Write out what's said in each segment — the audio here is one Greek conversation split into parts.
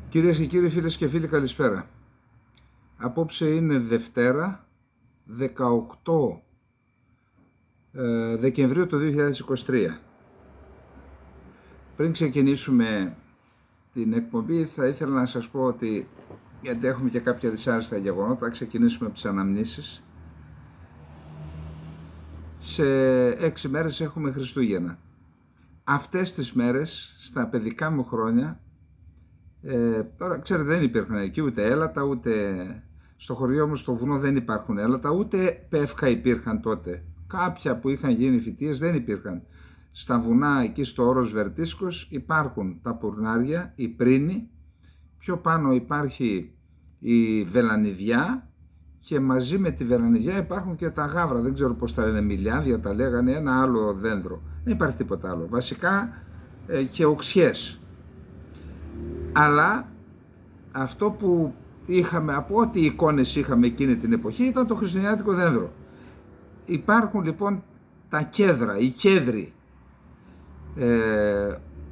Κυρίες και κύριοι, φίλες και φίλοι, καλησπέρα. Απόψε είναι Δευτέρα, 18 Δεκεμβρίου του 2023. Πριν ξεκινήσουμε την εκπομπή, θα ήθελα να σας πω ότι, γιατί έχουμε και κάποια δυσάρεστα γεγονότα, θα ξεκινήσουμε από τις αναμνήσεις. Σε 6 μέρες έχουμε Χριστούγεννα. Αυτές τις μέρες, στα παιδικά μου χρόνια, τώρα ξέρετε, δεν υπήρχαν εκεί ούτε έλατα, ούτε στο χωριό μου στο βουνό δεν υπάρχουν έλατα, ούτε πεύκα υπήρχαν τότε. Κάποια που είχαν γίνει φυτίες δεν υπήρχαν. Στα βουνά εκεί στο όρος Βερτίσκος υπάρχουν τα πουρνάρια, η πρίνη, πιο πάνω υπάρχει η βελανιδιά και μαζί με τη βελανιδιά υπάρχουν και τα γάβρα, δεν ξέρω πώς τα λένε, μιλιάδια τα λέγανε, ένα άλλο δέντρο. Δεν υπάρχει τίποτα άλλο. Βασικά και οξιές. Αλλά αυτό που είχαμε, από ό,τι εικόνες είχαμε εκείνη την εποχή, ήταν το χριστουγεννιάτικο δέντρο. Υπάρχουν τα κέδρα, οι κέδροι,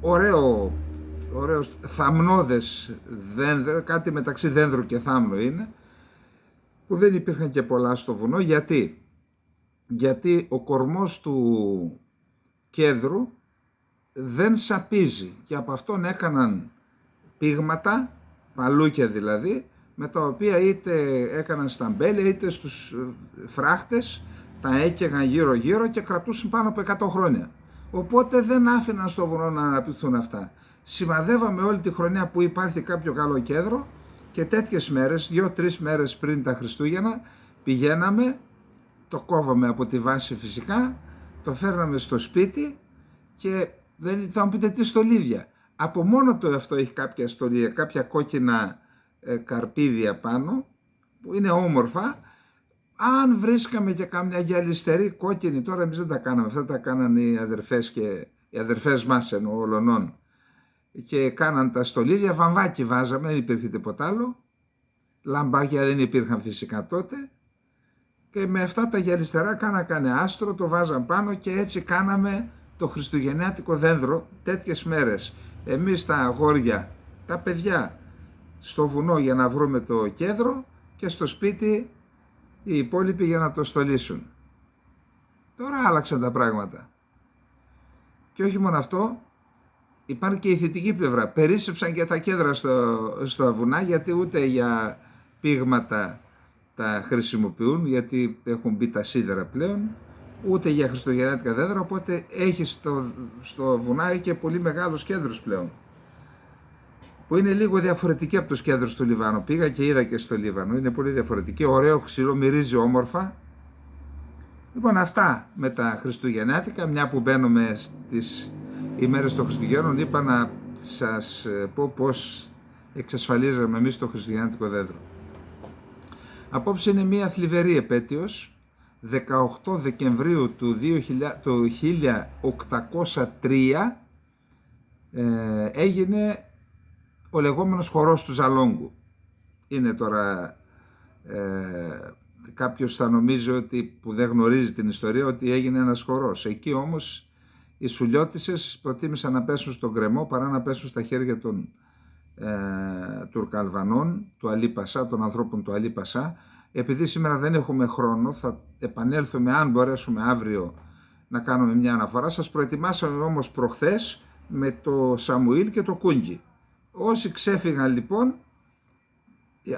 ωραίος θαμνώδες δέντρο, κάτι μεταξύ δέντρου και θάμνο είναι, που δεν υπήρχαν και πολλά στο βουνό. Γιατί ο κορμός του κέδρου δεν σαπίζει και από αυτόν έκαναν πήγματα, παλούκια δηλαδή, με τα οποία είτε έκαναν στα μπέλια είτε στους φράχτες, τα έκαιγαν γύρω γύρω και κρατούσαν πάνω από 100 χρόνια. Οπότε δεν άφηναν στο βουνό να αναπτυχθούν αυτά. Σημαδεύαμε όλη τη χρονιά που υπάρχει κάποιο καλό κέδρο και τέτοιες μέρες, 2-3 μέρες πριν τα Χριστούγεννα, πηγαίναμε, το κόβαμε από τη βάση φυσικά, το φέρναμε στο σπίτι και θα μου πείτε τι στολίδια. Από μόνο το αυτό έχει κάποια στολίδια, κάποια κόκκινα καρπίδια πάνω, που είναι όμορφα. Αν βρίσκαμε και κάμια γυαλιστερή κόκκινη, τώρα εμείς δεν τα κάναμε, αυτά τα κάνανε οι αδερφές και οι αδερφές μας εννοώ ολονών, και κάναν τα στολίδια, βαμβάκι βάζαμε, δεν υπήρχε τίποτα άλλο, λαμπάκια δεν υπήρχαν φυσικά τότε, και με αυτά τα γυαλιστερά κάνανε άστρο, το βάζαν πάνω και έτσι κάναμε το χριστουγεννιάτικο δέντρο τέτοιες μέρες. Εμείς τα αγόρια, τα παιδιά, στο βουνό για να βρούμε το κέδρο και στο σπίτι οι υπόλοιποι για να το στολίσουν. Τώρα άλλαξαν τα πράγματα. Και όχι μόνο αυτό, υπάρχει και η θετική πλευρά. Περίσσεψαν και τα κέδρα στα βουνά, γιατί ούτε για πήγματα τα χρησιμοποιούν, γιατί έχουν μπει τα σίδερα πλέον, ούτε για χριστουγεννιάτικα δέντρα, οπότε έχει στο βουνάι και πολύ μεγάλους κέδρους πλέον, που είναι λίγο διαφορετική από τους κέδρους του Λιβάνου. Πήγα και είδα και στο Λίβανο, είναι πολύ διαφορετική, ωραίο ξύλο, μυρίζει όμορφα. Λοιπόν, αυτά με τα χριστουγεννιάτικα, μια που μπαίνουμε στις ημέρες των Χριστουγέννων, είπα να σας πω πώς εξασφαλίζαμε εμείς το χριστουγεννιάτικο δέντρο. Απόψε είναι μια θλιβερή επέτειος. 18 Δεκεμβρίου του 1803 έγινε ο λεγόμενος χορός του Ζαλόγκου. Είναι τώρα κάποιος θα νομίζει ότι, που δεν γνωρίζει την ιστορία, ότι έγινε ένας χορός. Εκεί όμως οι σουλιώτισσες προτίμησαν να πέσουν στον γκρεμό παρά να πέσουν στα χέρια των Τουρκαλβανών, του Αλή Πασά, των ανθρώπων του Αλή Πασά. Επειδή σήμερα δεν έχουμε χρόνο, θα επανέλθουμε αν μπορέσουμε αύριο να κάνουμε μια αναφορά. Σας προετοιμάσαμε όμως προχθές με το Σαμουήλ και το Κούγκι. Όσοι ξέφυγαν λοιπόν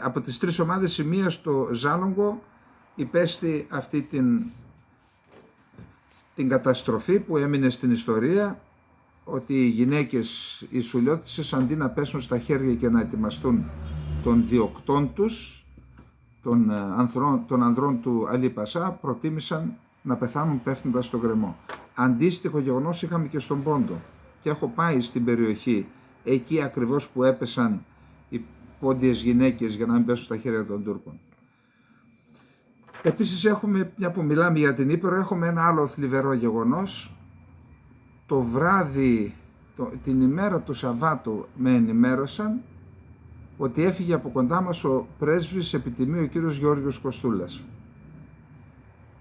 από τις 3 ομάδες, η μία στο Ζάλογκο υπέστη αυτή την καταστροφή που έμεινε στην ιστορία, ότι οι γυναίκες, οι σουλιώτισσες, αντί να πέσουν στα χέρια και να ετοιμαστούν των διοκτών τους, των ανδρών του Αλή Πασά, προτίμησαν να πεθάνουν πέφτοντας στο γκρεμό. Αντίστοιχο γεγονός είχαμε και στον Πόντο και έχω πάει στην περιοχή εκεί ακριβώς που έπεσαν οι πόντιες γυναίκες για να μην πέσουν στα χέρια των Τούρκων. Επίσης έχουμε, μια που μιλάμε για την Ήπειρο, έχουμε ένα άλλο θλιβερό γεγονός. Το βράδυ, την ημέρα του Σαββάτου, με ενημέρωσαν ότι έφυγε από κοντά μας ο πρέσβης επιτιμίου, ο κύριος Γιώργος Κοστούλας.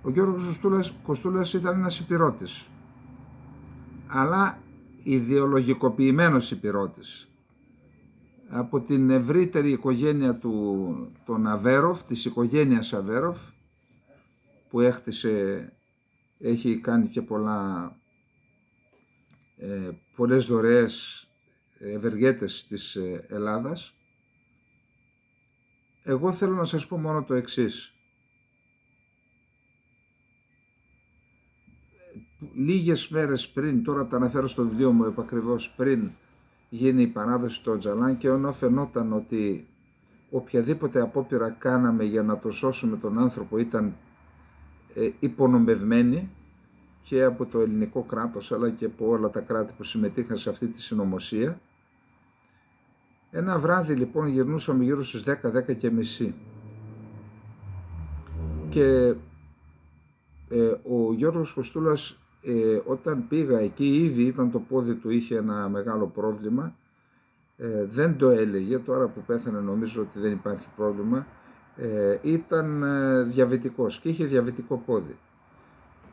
Ο Γιώργος Κοστούλας ήταν ένας υπηρώτης, αλλά ιδεολογικοποιημένος υπηρώτης. από την ευρύτερη οικογένεια των Αβέροφ, της οικογένειας Αβέροφ, που έχει κάνει και πολλές δωρεές ευεργέτες της Ελλάδας. Εγώ θέλω να σας πω μόνο το εξής. Λίγες μέρες πριν, τώρα τα αναφέρω στο βιβλίο μου επακριβώς, πριν γίνει η παράδοση στο Οτζαλάν, και ενώ φαινόταν ότι οποιαδήποτε απόπειρα κάναμε για να το σώσουμε τον άνθρωπο ήταν υπονομευμένη, και από το ελληνικό κράτος αλλά και από όλα τα κράτη που συμμετείχαν σε αυτή τη συνωμοσία, ένα βράδυ λοιπόν γυρνούσαμε γύρω στις 10 και μισή, και ο Γιώργος Κοστούλας, όταν πήγα εκεί, ήδη ήταν το πόδι του, είχε ένα μεγάλο πρόβλημα, δεν το έλεγε, τώρα που πέθανε νομίζω ότι δεν υπάρχει πρόβλημα, ήταν διαβητικός και είχε διαβητικό πόδι,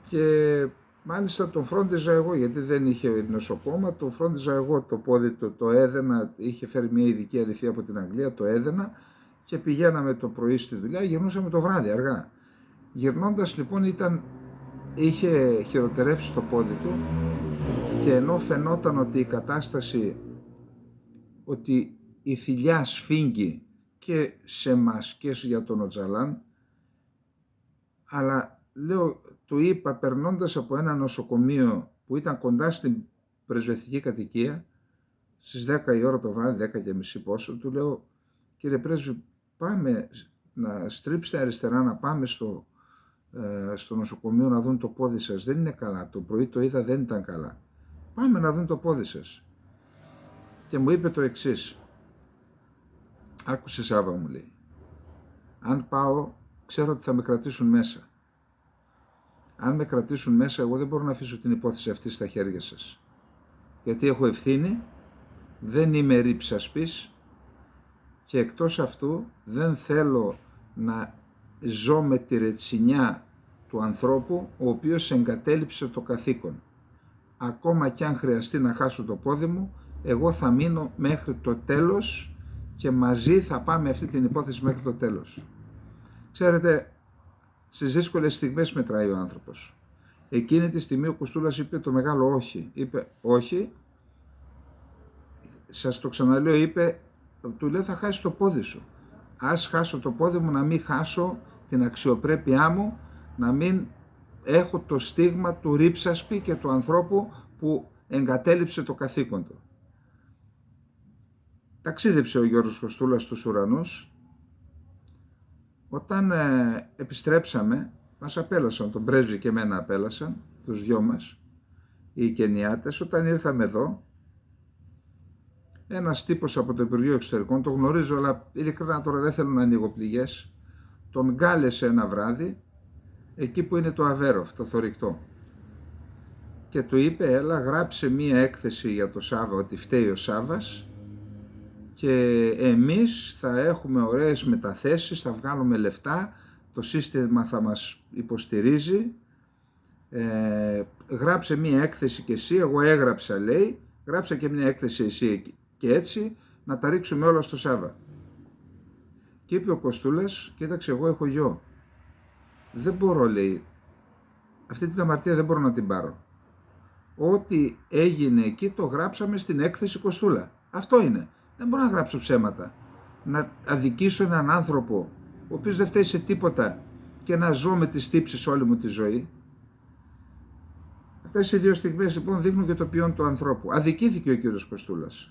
και μάλιστα τον φρόντιζα εγώ, γιατί δεν είχε νοσοκόμα, τον φρόντιζα εγώ το πόδι του, το έδαινα, είχε φέρει μια ειδική αληθεία από την Αγγλία, το έδαινα και πηγαίναμε το πρωί στη δουλειά, γυρνούσαμε το βράδυ αργά. Γυρνώντας λοιπόν είχε χειροτερεύσει το πόδι του, και ενώ φαινόταν ότι η κατάσταση, ότι η θηλιά σφίγγει και σε μας και για τον Οτζαλάν, αλλά του είπα, περνώντας από ένα νοσοκομείο που ήταν κοντά στην πρεσβευτική κατοικία, στις 10 η ώρα το βράδυ, 10 και μισή πόσο, του λέω, κύριε πρέσβη, πάμε να στρίψετε αριστερά, να πάμε στο νοσοκομείο να δουν το πόδι σας, δεν είναι καλά, το πρωί το είδα, δεν ήταν καλά, πάμε να δουν το πόδι σας. Και μου είπε το εξής, άκουσε Σάβα, μου λέει, αν πάω ξέρω ότι θα με κρατήσουν μέσα. Αν με κρατήσουν μέσα, εγώ δεν μπορώ να αφήσω την υπόθεση αυτή στα χέρια σας. Γιατί έχω ευθύνη, δεν είμαι ρίψασπης, και εκτός αυτού δεν θέλω να ζω με τη ρετσινιά του ανθρώπου ο οποίος εγκατέλειψε το καθήκον. Ακόμα κι αν χρειαστεί να χάσω το πόδι μου, εγώ θα μείνω μέχρι το τέλος και μαζί θα πάμε αυτή την υπόθεση μέχρι το τέλος. Ξέρετε, στις δύσκολες στιγμές μετράει ο άνθρωπος. Εκείνη τη στιγμή ο Κοστούλας είπε το μεγάλο όχι. Είπε όχι, σας το ξαναλέω, είπε, του λέω θα χάσεις το πόδι σου. Ας χάσω το πόδι μου, να μην χάσω την αξιοπρέπειά μου, να μην έχω το στίγμα του ρίψασπη και του ανθρώπου που εγκατέλειψε το καθήκον του. Ταξίδεψε ο Γιώργος Κοστούλας στους ουρανούς. Όταν επιστρέψαμε, μας απέλασαν, τον πρέσβη και εμένα απέλασαν, τους δυο μας, οι Κενιάτες. Όταν ήρθαμε εδώ, ένας τύπος από το Υπουργείο Εξωτερικών, το γνωρίζω, αλλά ειλικρινά τώρα δεν θέλω να ανοίγω πληγές, τον κάλεσε ένα βράδυ, εκεί που είναι το Αβέροφ, το θωρηκτό, και του είπε, έλα γράψε μία έκθεση για το Σάβα, ότι φταίει ο Σάβας, και εμείς θα έχουμε ωραίες μεταθέσεις, θα βγάλουμε λεφτά, το σύστημα θα μας υποστηρίζει, γράψε μία έκθεση και εσύ, εγώ έγραψα, λέει, γράψα και μία έκθεση εσύ, και έτσι να τα ρίξουμε όλα στο Σάβα. Και είπε ο Κοστούλας, κοίταξε, εγώ έχω γιο, δεν μπορώ, λέει, αυτή την αμαρτία δεν μπορώ να την πάρω. Ό,τι έγινε εκεί το γράψαμε στην έκθεση Κοστούλα, αυτό είναι. Δεν μπορώ να γράψω ψέματα, να αδικήσω έναν άνθρωπο ο οποίος δεν φταίει σε τίποτα και να ζω με τις τύψεις όλη μου τη ζωή. Αυτές οι δύο στιγμές λοιπόν δείχνουν και το ποιόν του ανθρώπου. Αδικήθηκε ο κύριος Κοστούλας,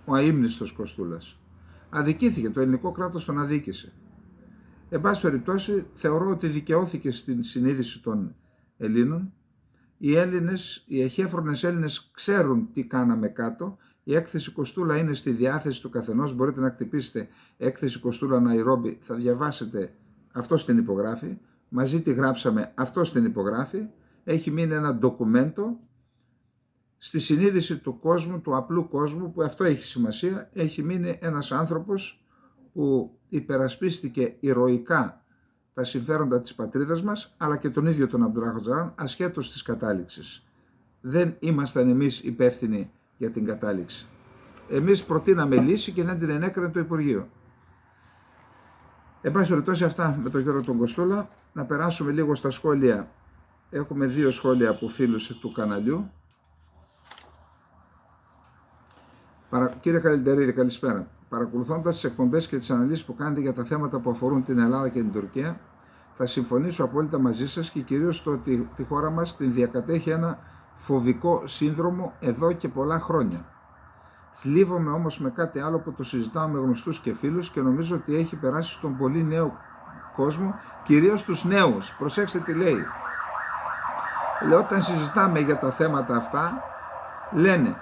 ο αείμνηστος Κοστούλας. Αδικήθηκε, το ελληνικό κράτος τον αδίκησε. Εν πάση περιπτώσει, θεωρώ ότι δικαιώθηκε στην συνείδηση των Ελλήνων. Οι Έλληνες, οι εχέφρονες Έλληνες ξέρουν τι κάναμε κάτω. Η έκθεση Κοστούλα είναι στη διάθεση του καθενός. Μπορείτε να χτυπήσετε έκθεση Κοστούλα Ναϊρόμπι, θα διαβάσετε, αυτός την υπογράφει. Μαζί τη γράψαμε, αυτός την υπογράφει. Έχει μείνει ένα ντοκουμέντο στη συνείδηση του κόσμου, του απλού κόσμου, που αυτό έχει σημασία. Έχει μείνει ένας άνθρωπος που υπερασπίστηκε ηρωικά τα συμφέροντα της πατρίδας μας, αλλά και τον ίδιο τον Αμπτουλάχ Οτζαλάν, ασχέτως της κατάληξης. Δεν ήμασταν εμείς υπεύθυνοι για την κατάληξη. Εμείς προτείναμε λύση και δεν την ενέκρινε το Υπουργείο. Εν πάση περιπτώσει, αυτά με τον Γιώργο τον Κοστούλα. Να περάσουμε λίγο στα σχόλια. Έχουμε 2 σχόλια από φίλους του καναλιού. Κύριε Καλιντερίδη, καλησπέρα. Παρακολουθώντας τις εκπομπές και τις αναλύσεις που κάνετε για τα θέματα που αφορούν την Ελλάδα και την Τουρκία, θα συμφωνήσω απόλυτα μαζί σας και κυρίως το ότι τη χώρα μας την διακατέχει ένα φοβικό σύνδρομο εδώ και πολλά χρόνια. Θλίβομαι όμως με κάτι άλλο που το συζητάω με γνωστούς και φίλους και νομίζω ότι έχει περάσει στον πολύ νέο κόσμο, κυρίως τους νέους. Προσέξτε τι λέει. Λέω, όταν συζητάμε για τα θέματα αυτά, λένε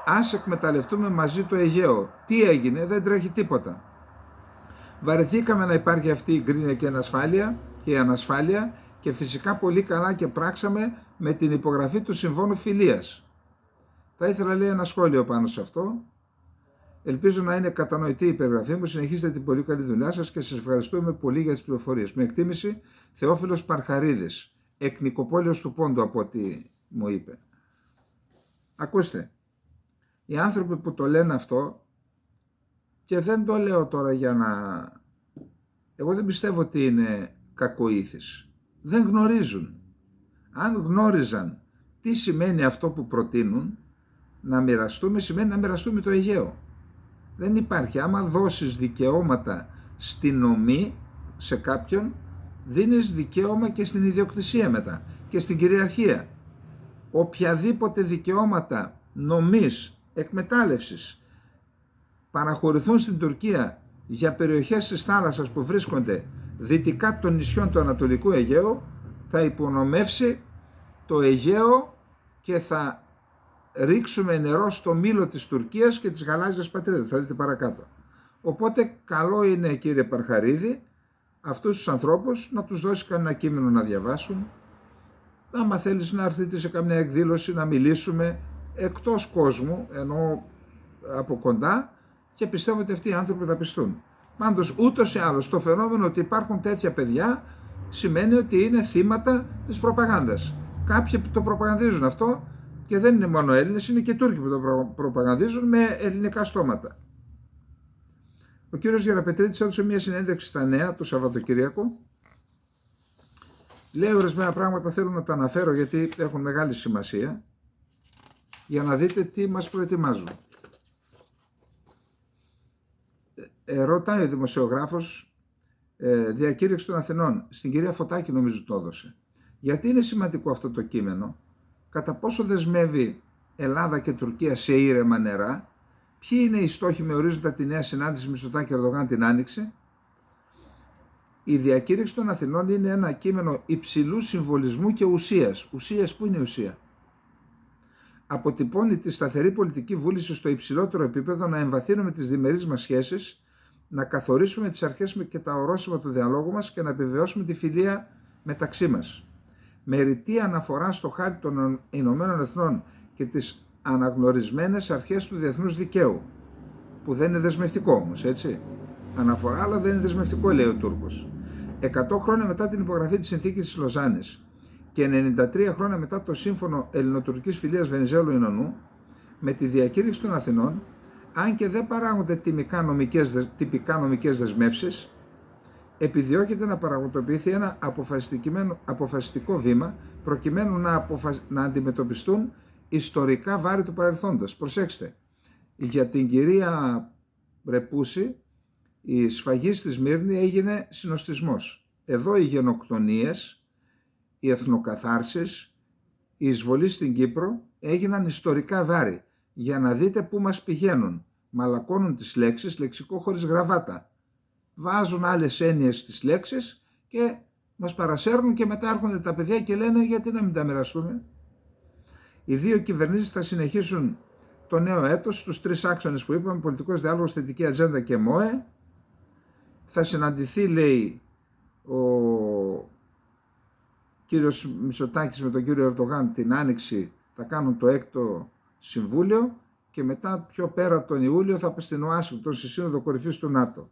ας εκμεταλλευτούμε μαζί το Αιγαίο. Τι έγινε, δεν τρέχει τίποτα. Βαρεθήκαμε να υπάρχει αυτή η γκρίνια και η ανασφάλεια και φυσικά πολύ καλά και πράξαμε με την υπογραφή του Συμφώνου Φιλίας. Θα ήθελα, λέει, ένα σχόλιο πάνω σε αυτό. Ελπίζω να είναι κατανοητή η υπεργραφή μου. Συνεχίστε την πολύ καλή δουλειά σας και σας ευχαριστούμε πολύ για τις πληροφορίες. Με εκτίμηση, Θεόφιλος Παρχαρίδης, εκ Νικοπόλεως του Πόντου, από ό,τι μου είπε. Ακούστε, οι άνθρωποι που το λένε αυτό, και δεν το λέω τώρα για να... Εγώ δεν πιστεύω ότι είναι κακοήθης. Δεν γνωρίζουν. Αν γνώριζαν τι σημαίνει αυτό που προτείνουν, να μοιραστούμε, σημαίνει να μοιραστούμε το Αιγαίο. Δεν υπάρχει. Άμα δώσεις δικαιώματα στην ομή σε κάποιον, δίνεις δικαίωμα και στην ιδιοκτησία μετά και στην κυριαρχία. Οποιαδήποτε δικαιώματα νομής, εκμετάλλευσης παραχωρηθούν στην Τουρκία για περιοχές της θάλασσας που βρίσκονται δυτικά των νησιών του Ανατολικού Αιγαίου, θα υπονομεύσει το Αιγαίο και θα ρίξουμε νερό στο μήλο της Τουρκίας και της γαλάζιας πατρίδας. Θα δείτε παρακάτω. Οπότε καλό είναι, κύριε Παρχαρίδη, αυτούς τους ανθρώπους να τους δώσει κανένα κείμενο να διαβάσουν. Άμα θέλεις να έρθετε σε καμιά εκδήλωση να μιλήσουμε εκτός κόσμου, ενώ από κοντά, και πιστεύω ότι αυτοί οι άνθρωποι θα πιστούν. Πάντως ούτως ή άλλως το φαινόμενο ότι υπάρχουν τέτοια παιδιά σημαίνει ότι είναι θύματα της προπαγάνδας. Κάποιοι το προπαγανδίζουν αυτό και δεν είναι μόνο Έλληνες, είναι και Τούρκοι που το προπαγανδίζουν με ελληνικά στόματα. Ο κύριος Γεραπετρίτης έδωσε μια συνέντευξη στα Νέα το Σαββατοκύριακο. Λέει ορισμένα πράγματα, θέλω να τα αναφέρω γιατί έχουν μεγάλη σημασία, για να δείτε τι μας προετοιμάζουν. Ρωτάει ο δημοσιογράφος, διακήρυξη των Αθηνών, στην κυρία Φωτάκη νομίζω το έδωσε. Γιατί είναι σημαντικό αυτό το κείμενο, κατά πόσο δεσμεύει Ελλάδα και Τουρκία σε ήρεμα νερά, ποιοι είναι οι στόχοι με ορίζοντα τη νέα συνάντηση Μητσοτάκη Ερντογάν την Άνοιξη. Η διακήρυξη των Αθηνών είναι ένα κείμενο υψηλού συμβολισμού και ουσίας. Ουσίας, πού είναι η ουσία? Αποτυπώνει τη σταθερή πολιτική βούληση στο υψηλότερο επίπεδο να εμβαθύνουμε τις διμερείς μας σχέσεις, να καθορίσουμε τις αρχές και τα ορόσημα του διαλόγου μας και να επιβεβαιώσουμε τη φιλία μεταξύ μας. Με ρητή αναφορά στο χάρτη των Ηνωμένων Εθνών και τις αναγνωρισμένες αρχές του διεθνούς δικαίου, που δεν είναι δεσμευτικό όμως, έτσι. Αναφορά, αλλά δεν είναι δεσμευτικό, λέει ο Τούρκος. 100 χρόνια μετά την υπογραφή της συνθήκης της Λοζάνης και 93 χρόνια μετά το σύμφωνο ελληνοτουρκικής φιλίας Βενιζέλου-Ινωνού, με τη διακήρυξη των Αθηνών, αν και δεν παράγονται τυπικά νομικές δεσμεύσεις, επιδιώκεται να πραγματοποιηθεί ένα αποφασιστικό βήμα προκειμένου να αντιμετωπιστούν ιστορικά βάρη του παρελθόντος. Προσέξτε, για την κυρία Ρεπούση η σφαγή στη Σμύρνη έγινε συνοστισμός. Εδώ οι γενοκτονίες, οι εθνοκαθάρσεις, η εισβολή στην Κύπρο έγιναν ιστορικά βάρη. Για να δείτε πού μας πηγαίνουν. Μαλακώνουν τις λέξεις, λεξικό χωρίς γραβάτα. Βάζουν άλλες έννοιες στις λέξεις και μας παρασέρνουν και μετά έρχονται τα παιδιά και λένε γιατί να μην τα μοιραστούμε. Οι δύο κυβερνήσεις θα συνεχίσουν το νέο έτος στους 3 άξονες που είπαμε, πολιτικός διάλογος, θετική ατζέντα και ΜΟΕ. Θα συναντηθεί, λέει, ο κύριος Μητσοτάκης με τον κύριο Ερντογάν την Άνοιξη, θα κάνουν το 6ο Συμβούλιο και μετά πιο πέρα τον Ιούλιο θα πάει στην Ουάσιγκτον στη Σύνοδο Κορυφής του ΝΑΤΟ.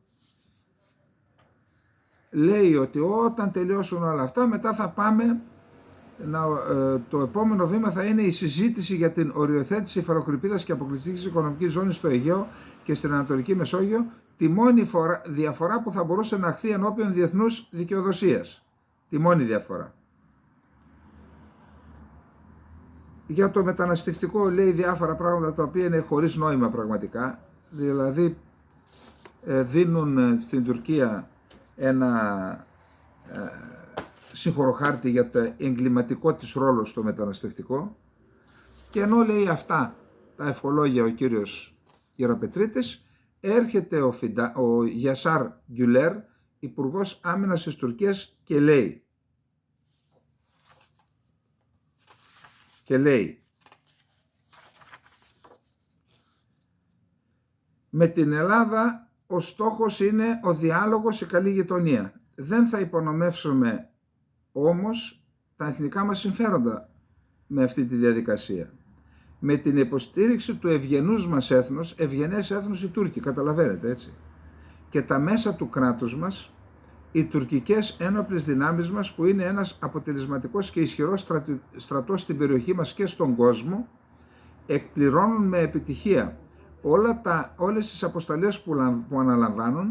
Λέει ότι όταν τελειώσουν όλα αυτά μετά θα πάμε το επόμενο βήμα θα είναι η συζήτηση για την οριοθέτηση υφαλοκρηπίδας και αποκλειστικής οικονομικής ζώνης στο Αιγαίο και στην Ανατολική Μεσόγειο, τη μόνη διαφορά που θα μπορούσε να αχθεί ενώπιον διεθνούς δικαιοδοσίας. Τη μόνη διαφορά. Για το μεταναστευτικό λέει διάφορα πράγματα τα οποία είναι χωρίς νόημα πραγματικά, δηλαδή δίνουν στην Τουρκία ένα συγχωροχάρτη για το εγκληματικό της ρόλο στο μεταναστευτικό, και ενώ λέει αυτά τα ευχολόγια ο κύριος Γεραπετρίτης, έρχεται ο Γιασάρ Γκιουλέρ, υπουργός άμυνας της Τουρκίας, και λέει με την Ελλάδα ο στόχος είναι ο διάλογος, η καλή γειτονία. Δεν θα υπονομεύσουμε όμως τα εθνικά μας συμφέροντα με αυτή τη διαδικασία. Με την υποστήριξη του ευγενούς μας έθνους, ευγενές έθνος οι Τούρκοι, καταλαβαίνετε έτσι, και τα μέσα του κράτους μας, οι τουρκικές ένοπλες δυνάμεις μας, που είναι ένας αποτελεσματικός και ισχυρός στρατός στην περιοχή μας και στον κόσμο, εκπληρώνουν με επιτυχία όλες τις αποστολές που αναλαμβάνουν,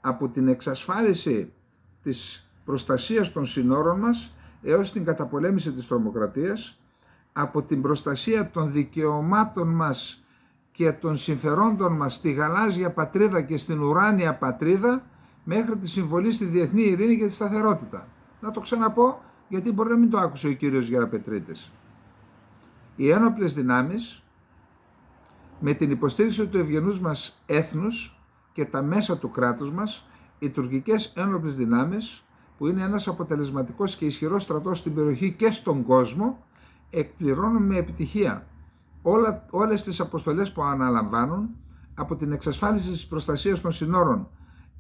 από την εξασφάλιση της προστασίας των συνόρων μας έως την καταπολέμηση της τρομοκρατίας, από την προστασία των δικαιωμάτων μας και των συμφερόντων μας στη γαλάζια πατρίδα και στην ουράνια πατρίδα, μέχρι τη συμβολή στη διεθνή ειρήνη και τη σταθερότητα. Να το ξαναπώ, γιατί μπορεί να μην το άκουσε ο κύριος Γεραπετρίτης. Οι ένοπλες δυνάμεις, με την υποστήριξη του ευγενούς μας έθνους και τα μέσα του κράτους μας, οι τουρκικές ένοπλες δυνάμεις, που είναι ένας αποτελεσματικός και ισχυρός στρατός στην περιοχή και στον κόσμο, εκπληρώνουν με επιτυχία όλες τις αποστολές που αναλαμβάνουν, από την εξασφάλιση της προστασίας των συνόρων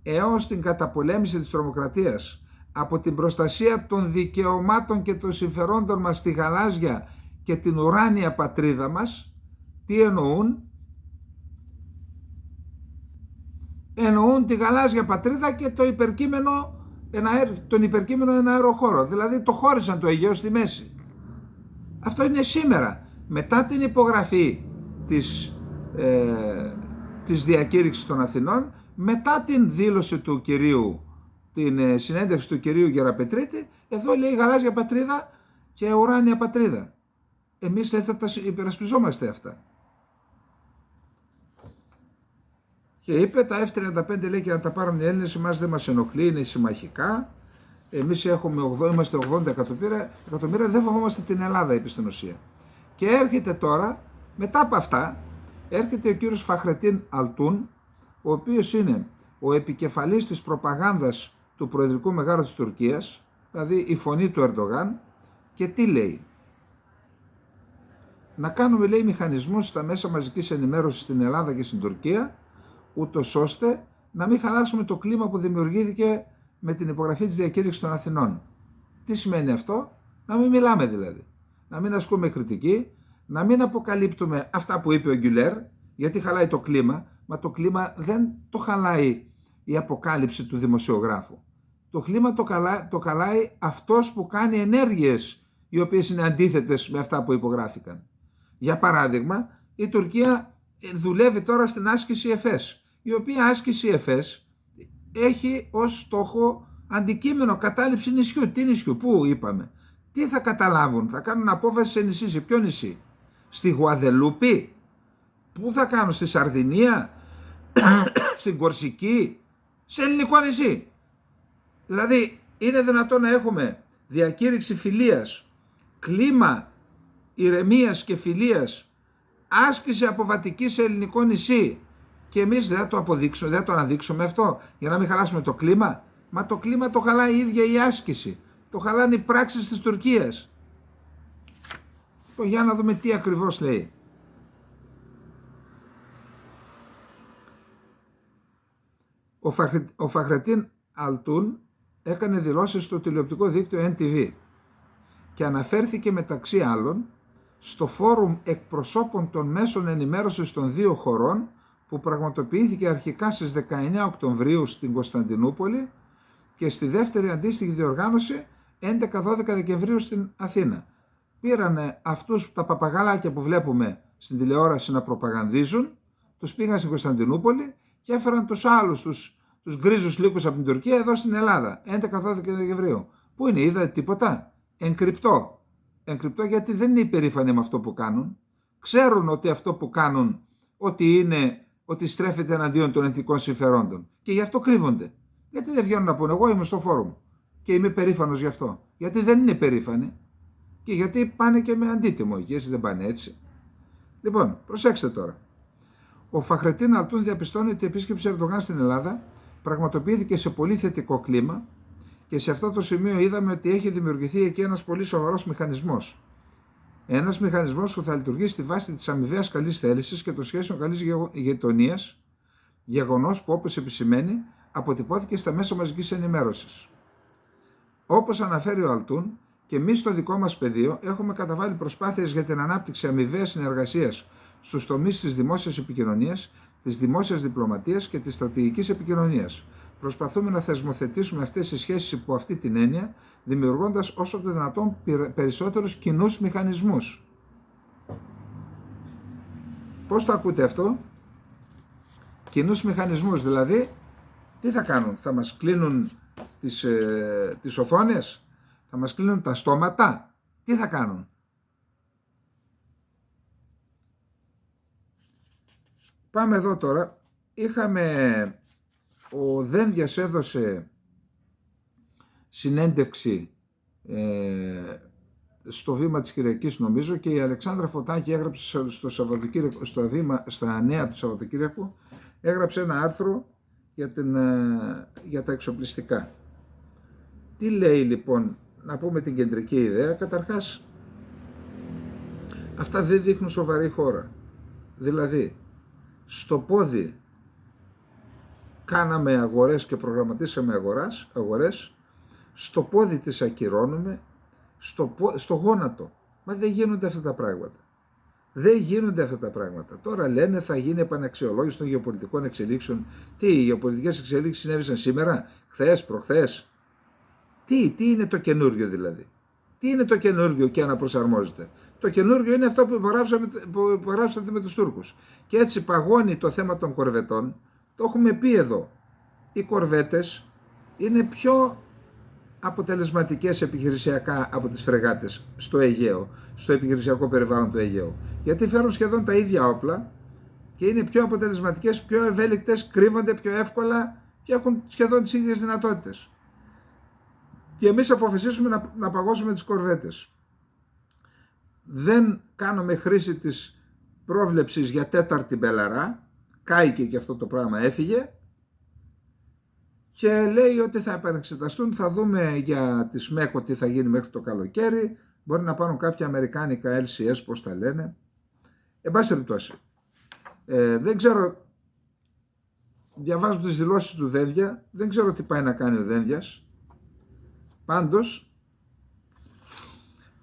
έως την καταπολέμηση της τρομοκρατίας, από την προστασία των δικαιωμάτων και των συμφερόντων μας στη γαλάζια και την ουράνια πατρίδα μας. Τι εννοούν? Εννοούν τη γαλάζια πατρίδα και τον υπερκείμενο εναέριο χώρο, δηλαδή το χώρισαν το Αιγαίο στη μέση. Αυτό είναι σήμερα, μετά την υπογραφή της διακήρυξης των Αθηνών, μετά την δήλωση του κυρίου, την συνέντευξη του κυρίου Γεραπετρίτη. Εδώ λέει γαλάζια πατρίδα και ουράνια πατρίδα. Εμείς θα τα υπερασπιζόμαστε αυτά. Και είπε τα F-35 λέει και να τα πάρουν οι Έλληνες, εμάς δεν μας ενοχλεί, είναι συμμαχικά. Εμείς είμαστε 80 εκατομμύρια, δεν φοβόμαστε την Ελλάδα, είπε στην ουσία. Και έρχεται τώρα, μετά από αυτά, έρχεται ο κύριος Φαχρετίν Αλτούν, ο οποίος είναι ο επικεφαλής της προπαγάνδας του Προεδρικού Μεγάρου της Τουρκίας, δηλαδή η φωνή του Ερντογάν, και τι λέει? Να κάνουμε, λέει, μηχανισμούς στα μέσα μαζικής ενημέρωσης στην Ελλάδα και στην Τουρκία, ούτως ώστε να μην χαλάσουμε το κλίμα που δημιουργήθηκε με την υπογραφή της διακήρυξης των Αθηνών. Τι σημαίνει αυτό? Να μην μιλάμε δηλαδή, να μην ασκούμε κριτική, να μην αποκαλύπτουμε αυτά που είπε ο Γκιουλέρ, γιατί χαλάει το κλίμα. Μα το κλίμα δεν το χαλάει η αποκάλυψη του δημοσιογράφου. Το κλίμα το χαλάει αυτός που κάνει ενέργειες οι οποίες είναι αντίθετες με αυτά που υπογράφηκαν. Για παράδειγμα, η Τουρκία δουλεύει τώρα στην άσκηση ΕΦΕΣ, η οποία άσκηση ΕΦΕΣ έχει ως στόχο αντικείμενο κατάληψη νησιού. Τι νησιού? Πού είπαμε? Τι θα καταλάβουν? Θα κάνουν απόφαση σε νησί. Σε ποιο νησί? Στη Γουαδελούπη? Πού θα κάνουν? Στη Σαρδινία? Στην Κορσική? Σε ελληνικό νησί? Δηλαδή είναι δυνατόν να έχουμε διακήρυξη φιλίας, κλίμα ηρεμίας και φιλίας, άσκηση αποβατική σε ελληνικό νησί, και εμείς δεν θα το αναδείξουμε αυτό για να μην χαλάσουμε το κλίμα? Μα το κλίμα το χαλάει η ίδια η άσκηση, το χαλάνε οι πράξεις της Τουρκίας. Για να δούμε τι ακριβώς λέει. Ο Φαχρετίν Αλτούν έκανε δηλώσεις στο τηλεοπτικό δίκτυο NTV και αναφέρθηκε μεταξύ άλλων στο φόρουμ εκπροσώπων των μέσων ενημέρωσης των δύο χωρών που πραγματοποιήθηκε αρχικά στις 19 Οκτωβρίου στην Κωνσταντινούπολη και στη δεύτερη αντίστοιχη διοργάνωση 11-12 Δεκεμβρίου στην Αθήνα. Πήρανε αυτούς τα παπαγαλάκια που βλέπουμε στην τηλεόραση να προπαγανδίζουν, τους πήγαν στην Κωνσταντινούπολη και έφεραν τους άλλους, τους γκρίζους λύκους από την Τουρκία εδώ στην Ελλάδα, 11-12 Δεκεμβρίου. Πού είναι, είδατε τίποτα? Εγκρυπτό. Εγκρυπτό γιατί δεν είναι υπερήφανοι με αυτό που κάνουν. Ξέρουν ότι αυτό που κάνουν, ότι στρέφεται εναντίον των εθνικών συμφερόντων. Και γι' αυτό κρύβονται. Γιατί δεν βγαίνουν να πούνε, εγώ είμαι στο φόρουμ και είμαι περήφανος γι' αυτό? Γιατί δεν είναι περήφανοι και γιατί πάνε και με αντίτιμο. Και έτσι δεν πάνε έτσι. Λοιπόν, προσέξτε τώρα. Ο Φαχρετίν Αλτούν διαπιστώνει ότι η επίσκεψη Ερντογάν στην Ελλάδα πραγματοποιήθηκε σε πολύ θετικό κλίμα και σε αυτό το σημείο είδαμε ότι έχει δημιουργηθεί εκεί ένας πολύ σοβαρός μηχανισμός. Ένας μηχανισμός που θα λειτουργήσει στη βάση της αμοιβαίας καλής θέλησης και των σχέσεων καλής γειτονίας, γεγονός που, όπως επισημαίνει, αποτυπώθηκε στα μέσα μαζικής ενημέρωσης. Όπως αναφέρει ο Αλτούν, και εμείς στο δικό μας πεδίο έχουμε καταβάλει προσπάθειες για την ανάπτυξη αμοιβαίας συνεργασίας στους τομείς της δημόσιας επικοινωνίας, της δημόσιας διπλωματίας και της στρατηγικής επικοινωνίας. Προσπαθούμε να θεσμοθετήσουμε αυτές τις σχέσεις υπό αυτή την έννοια, δημιουργώντας όσο το δυνατόν περισσότερους κοινούς μηχανισμούς. Πώς το ακούτε αυτό? Κοινούς μηχανισμούς, δηλαδή, τι θα κάνουν? Θα μας κλείνουν τις οθόνες? Θα μας κλείνουν τα στόματα? Τι θα κάνουν? Πάμε εδώ τώρα. Ο Δένδιας έδωσε συνέντευξη στο Βήμα της Κυριακής, νομίζω, και η Αλεξάνδρα Φωτάκη έγραψε στα νέα του Σαββατοκύριακου, έγραψε ένα άρθρο για τα εξοπλιστικά. Τι λέει λοιπόν? Να πούμε την κεντρική ιδέα. Καταρχάς, αυτά δεν δείχνουν σοβαρή χώρα. Δηλαδή, στο πόδι κάναμε αγορές και προγραμματίσαμε αγορές, στο πόδι τις ακυρώνουμε, στο γόνατο. Μα δεν γίνονται αυτά τα πράγματα. Δεν γίνονται αυτά τα πράγματα. Τώρα λένε θα γίνει επαναξιολόγηση των γεωπολιτικών εξελίξεων. Τι, οι γεωπολιτικές εξελίξεις συνέβησαν σήμερα, χθες, προχθές? Τι είναι το καινούργιο δηλαδή? Τι είναι το καινούργιο και αναπροσαρμόζεται? Το καινούργιο είναι αυτό που υπογράψατε με τους Τούρκους. Και έτσι παγώνει το θέμα των κορβετών. Το έχουμε πει εδώ. Οι κορβέτες είναι πιο αποτελεσματικές επιχειρησιακά από τις φρεγάτες στο Αιγαίο, στο επιχειρησιακό περιβάλλον του Αιγαίου. Γιατί φέρουν σχεδόν τα ίδια όπλα και είναι πιο αποτελεσματικές, πιο ευέλικτες, κρύβονται πιο εύκολα και έχουν σχεδόν τις ίδιες δυνατότητες. Και εμείς αποφασίσουμε να παγώσουμε τις κορβέτες. Δεν κάνουμε χρήση της πρόβλεψης για τέταρτη μπελαρά. Κάηκε και αυτό το πράγμα, έφυγε. Και λέει ότι θα επανεξεταστούν, θα δούμε για τη ΣΜΕΚΟ τι θα γίνει μέχρι το καλοκαίρι. Μπορεί να πάρουν κάποια αμερικάνικα LCS, πώς τα λένε. Εν πάση περιπτώσει, δεν ξέρω, διαβάζω τις δηλώσεις του Δένδια, δεν ξέρω τι πάει να κάνει ο Δένδιας. Πάντως,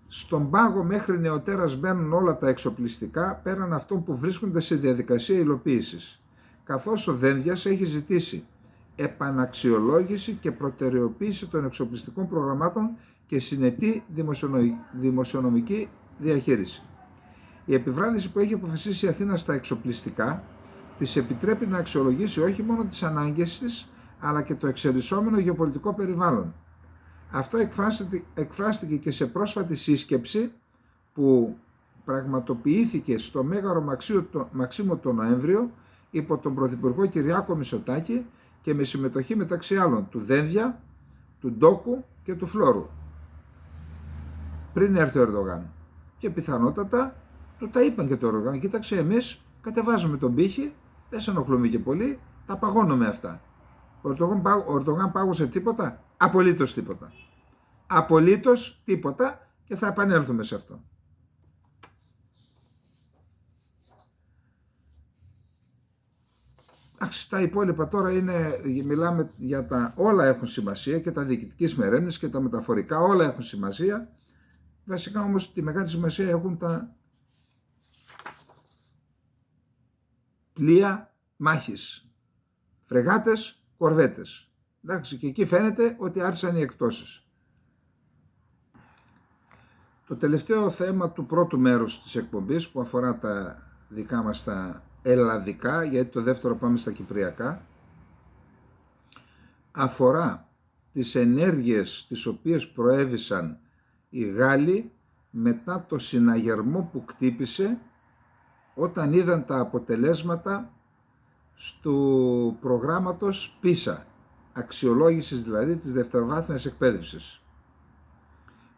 στον πάγο μέχρι νεοτέρας μπαίνουν όλα τα εξοπλιστικά πέραν αυτών που βρίσκονται σε διαδικασία υλοποίησης, καθώς ο Δένδιας έχει ζητήσει επαναξιολόγηση και προτεραιοποίηση των εξοπλιστικών προγραμμάτων και συνετή δημοσιονομική διαχείριση. Η επιβράδυση που έχει αποφασίσει η Αθήνα στα εξοπλιστικά της επιτρέπει να αξιολογήσει όχι μόνο τις ανάγκες της, αλλά και το εξελισσόμενο γεωπολιτικό περιβάλλον. Αυτό εκφράστηκε και σε πρόσφατη σύσκεψη που πραγματοποιήθηκε στο Μέγαρο Μαξίμου τον Νοέμβριο υπό τον Πρωθυπουργό Κυριάκο Μητσοτάκη και με συμμετοχή μεταξύ άλλων του Δένδια, του Ντόκου και του Φλόρου. Πριν έρθει ο Ερντογάν. Και πιθανότατα του τα είπαν και το Ερντογάν. Κοίταξε, εμείς κατεβάζουμε τον πύχη, δεν σε ενοχλούμε και πολύ, τα παγώνουμε αυτά. Ο Ερντογάν πάγωσε τίποτα? Απολύτως τίποτα. Απολύτως τίποτα και θα επανέλθουμε σε αυτό. Τα υπόλοιπα τώρα μιλάμε για όλα έχουν σημασία και τα διοικητικής μερένης και τα μεταφορικά, όλα έχουν σημασία. Βασικά όμως τη μεγάλη σημασία έχουν τα πλοία μάχης, φρεγάτες, κορβέτες. Εντάξει, και εκεί φαίνεται ότι άρχισαν οι εκτόσεις. Το τελευταίο θέμα του πρώτου μέρους της εκπομπής, που αφορά τα δικά μας τα ελλαδικά, γιατί το δεύτερο πάμε στα κυπριακά, αφορά τις ενέργειες τις οποίες προέβησαν οι Γάλλοι μετά το συναγερμό που κτύπησε όταν είδαν τα αποτελέσματα του προγράμματος PISA, αξιολόγησης δηλαδή της δευτεροβάθμιας εκπαίδευσης,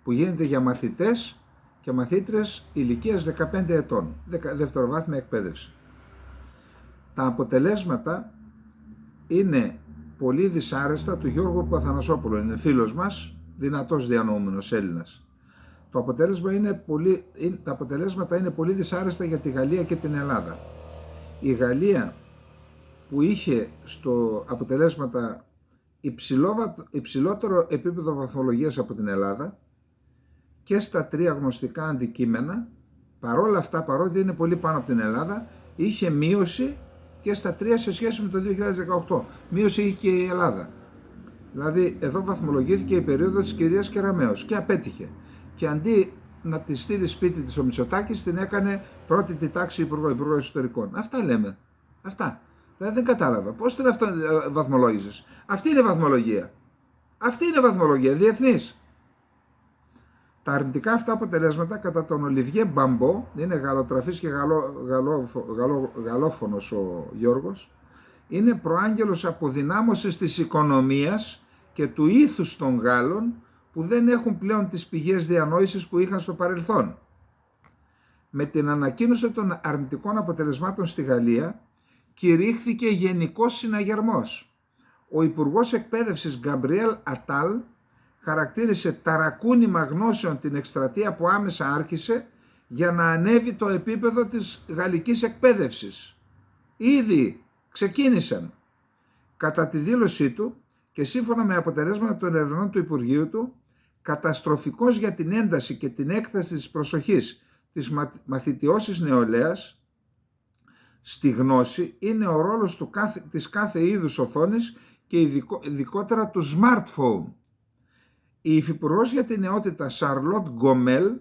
που γίνεται για μαθητές και μαθήτρες ηλικίας 15 ετών, δευτεροβάθμια εκπαίδευση. Τα αποτελέσματα είναι πολύ δυσάρεστα, του Γιώργου Παθανασόπουλου, είναι φίλος μας, δυνατός διανοούμενος Έλληνας. Τα αποτελέσματα είναι πολύ δυσάρεστα για τη Γαλλία και την Ελλάδα. Η Γαλλία, που είχε στο αποτελέσματα υψηλότερο επίπεδο βαθμολογίας από την Ελλάδα και στα 3 γνωστικά αντικείμενα, παρόλα αυτά, παρότι είναι πολύ πάνω από την Ελλάδα, είχε μείωση και στα 3 σε σχέση με το 2018. Μείωση είχε και η Ελλάδα. Δηλαδή εδώ βαθμολογήθηκε η περίοδο της κυρίας Κεραμέως και απέτυχε. Και αντί να τη στείλει σπίτι της ο Μητσοτάκης, την έκανε πρώτη τη τάξη υπουργό εσωτερικών. Αυτά λέμε. Αυτά. Δηλαδή δεν κατάλαβα. Πώς την βαθμολόγησες? Αυτή είναι βαθμολογία. Αυτή είναι βαθμολογία διεθνής. Τα αρνητικά αυτά αποτελέσματα κατά τον Ολιβιέ Μπαμπό, είναι γαλλοτραφής και γαλλόφωνος ο Γιώργος, είναι προάγγελος αποδυνάμωσης της οικονομίας και του ήθους των Γάλλων, που δεν έχουν πλέον τις πηγές διανόησης που είχαν στο παρελθόν. Με την ανακοίνωση των αρνητικών αποτελεσμάτων στη Γαλλία, κηρύχθηκε γενικός συναγερμός. Ο Υπουργός Εκπαίδευσης Γκαμπριέλ Ατάλ χαρακτήρισε ταρακούνημα γνώσεων την εκστρατεία που άμεσα άρχισε για να ανέβει το επίπεδο της γαλλικής εκπαίδευσης. Ήδη ξεκίνησαν. Κατά τη δήλωσή του και σύμφωνα με αποτελέσματα των ερευνών του Υπουργείου του, καταστροφικός για την ένταση και την έκταση της προσοχής της μαθητιώσης νεολαίας στη γνώση είναι ο ρόλος της κάθε είδους οθόνης και ειδικότερα του smartphone. Η Υφυπουργός για την Νεότητα Σαρλότ Γκομέλ